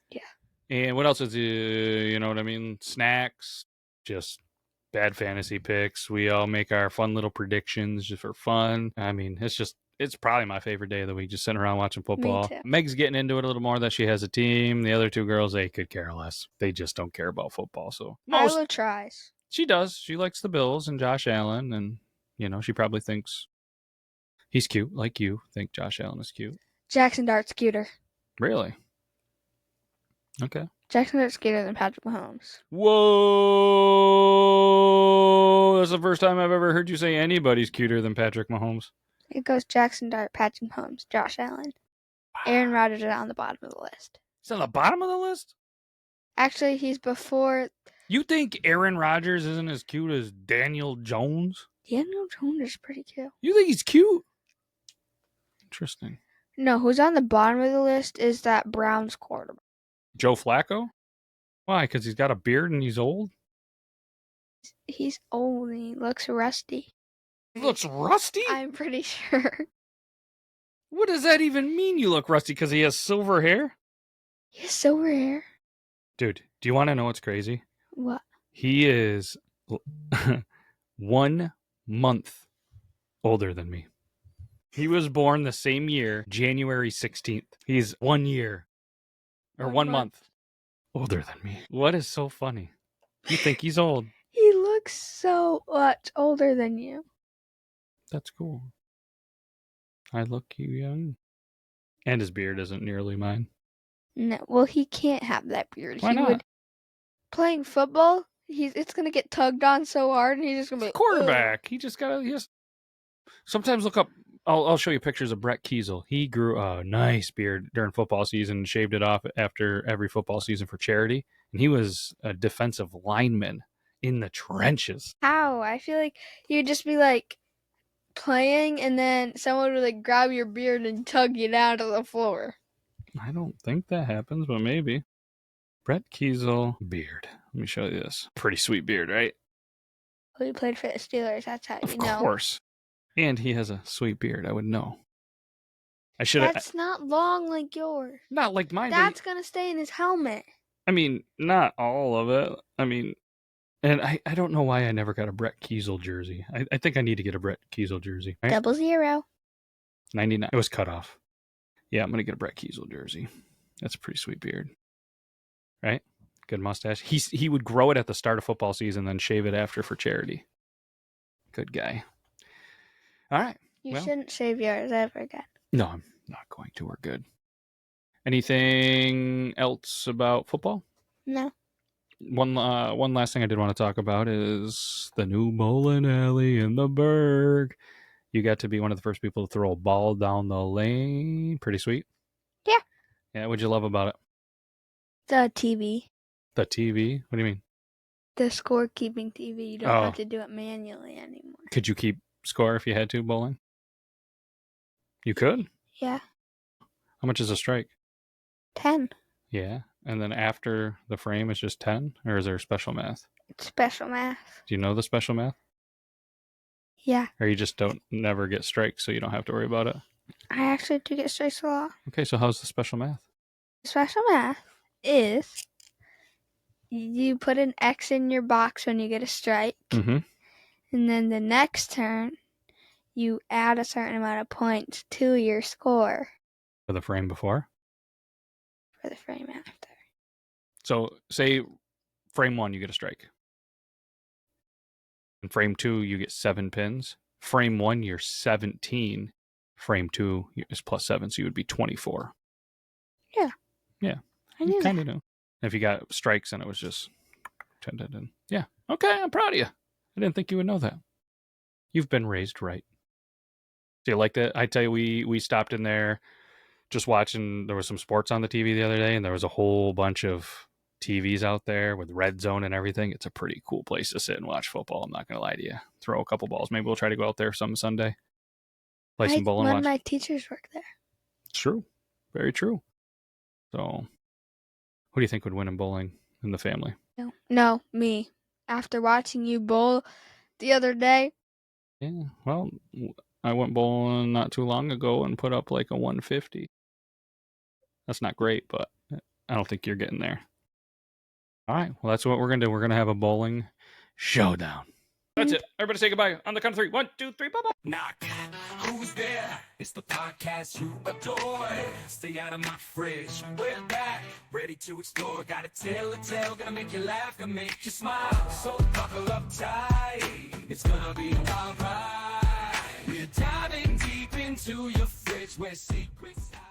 Yeah. And what else is you know what I mean? Snacks, just bad fantasy picks. We all make our fun little predictions just for fun. I mean, it's probably my favorite day of the week, just sitting around watching football. Me too. Meg's getting into it a little more that she has a team. The other two girls, they could care less. They just don't care about football. So Isla tries. She does. She likes the Bills and Josh Allen, and she probably thinks he's cute, like you think Josh Allen is cute. Jackson Dart's cuter. Really? Okay. Jackson Dart's cuter than Patrick Mahomes. Whoa! That's the first time I've ever heard you say anybody's cuter than Patrick Mahomes. It goes Jackson Dart, Patrick Mahomes, Josh Allen. Aaron Rodgers is on the bottom of the list. He's on the bottom of the list? Actually, he's before. You think Aaron Rodgers isn't as cute as Daniel Jones? Daniel Jones is pretty cute. You think he's cute? Interesting. No, who's on the bottom of the list is that Browns quarterback. Joe Flacco? Why? Because he's got a beard and he's old? He's old and he looks rusty. He looks rusty? I'm pretty sure. What does that even mean, you look rusty? Because he has silver hair? He has silver hair. Dude, do you want to know what's crazy? What? He is 1 month older than me. He was born the same year, January 16th. He's 1 year. Or 1 month older than me. What is so funny? You think he's old? He looks so much older than you. That's cool. I look young. And his beard isn't nearly mine. No, well, he can't have that beard. Why not? Playing football, it's gonna get tugged on so hard, and he's just gonna be quarterback. He just got to. Sometimes look up. I'll show you pictures of Brett Kiesel. He grew a nice beard during football season and shaved it off after every football season for charity. And he was a defensive lineman in the trenches. How? I feel like you'd just be like playing, and then someone would like grab your beard and tug you down to the floor. I don't think that happens, but maybe. Brett Kiesel beard. Let me show you this. Pretty sweet beard, right? Well, he played for the Steelers. That's how you know. Of course. And he has a sweet beard. I would know. I should have. That's not long like yours. Not like mine. That's going to stay in his helmet. I mean, not all of it. I mean, and I don't know why I never got a Brett Kiesel jersey. I think I need to get a Brett Kiesel jersey. Right? 00. 99. It was cut off. Yeah, I'm going to get a Brett Kiesel jersey. That's a pretty sweet beard. Right? Good mustache. He would grow it at the start of football season, then shave it after for charity. Good guy. All right. You shouldn't shave yours ever again. No, I'm not going to. We're good. Anything else about football? No. One last thing I did want to talk about is the new bowling alley in the Berg. You got to be one of the first people to throw a ball down the lane. Pretty sweet. Yeah. Yeah, what'd you love about it? The TV. The TV? What do you mean? The scorekeeping TV. You don't have to do it manually anymore. Could you keep score if you had to bowling? You could? Yeah. How much is a strike? 10. Yeah. And then after the frame, it's just 10? Or is there special math? It's special math. Do you know the special math? Yeah. Or you just never get strikes, so you don't have to worry about it? I actually do get strikes a lot. Okay, so how's the special math? Special math is you put an X in your box when you get a strike. Mm-hmm. And then the next turn, you add a certain amount of points to your score. For the frame before? For the frame after. So, say frame 1, you get a strike. In frame 2, you get 7 pins. Frame 1, you're 17. Frame 2 is plus 7, so you would be 24. Yeah. Yeah. I knew you kind that. of knew. If you got strikes and it was just 10, 10, 10. Yeah. Okay, I'm proud of you. I didn't think you would know that. You've been raised right. Do you like that? I tell you, we stopped in there just watching. There was some sports on the TV the other day, and there was a whole bunch of TVs out there with red zone and everything. It's a pretty cool place to sit and watch football. I'm not going to lie to you. Throw a couple balls. Maybe we'll try to go out there some Sunday. Play some bowling. One of my teachers work there. It's true. Very true. So, who do you think would win in bowling in the family? No, me. After watching you bowl the other day. Yeah, well, I went bowling not too long ago and put up like a 150. That's not great, but I don't think you're getting there. All right, well, that's what we're going to do. We're going to have a bowling showdown. That's it. Everybody say goodbye on the count of 3. 1, 2, 3, bye-bye. Knock. Who's there? It's the podcast you adore. Stay out of my fridge. We're back, ready to explore. Got a tale to tell, gonna make you laugh, gonna make you smile. So buckle up tight. It's gonna be a wild ride. We're diving deep into your fridge where secrets hide.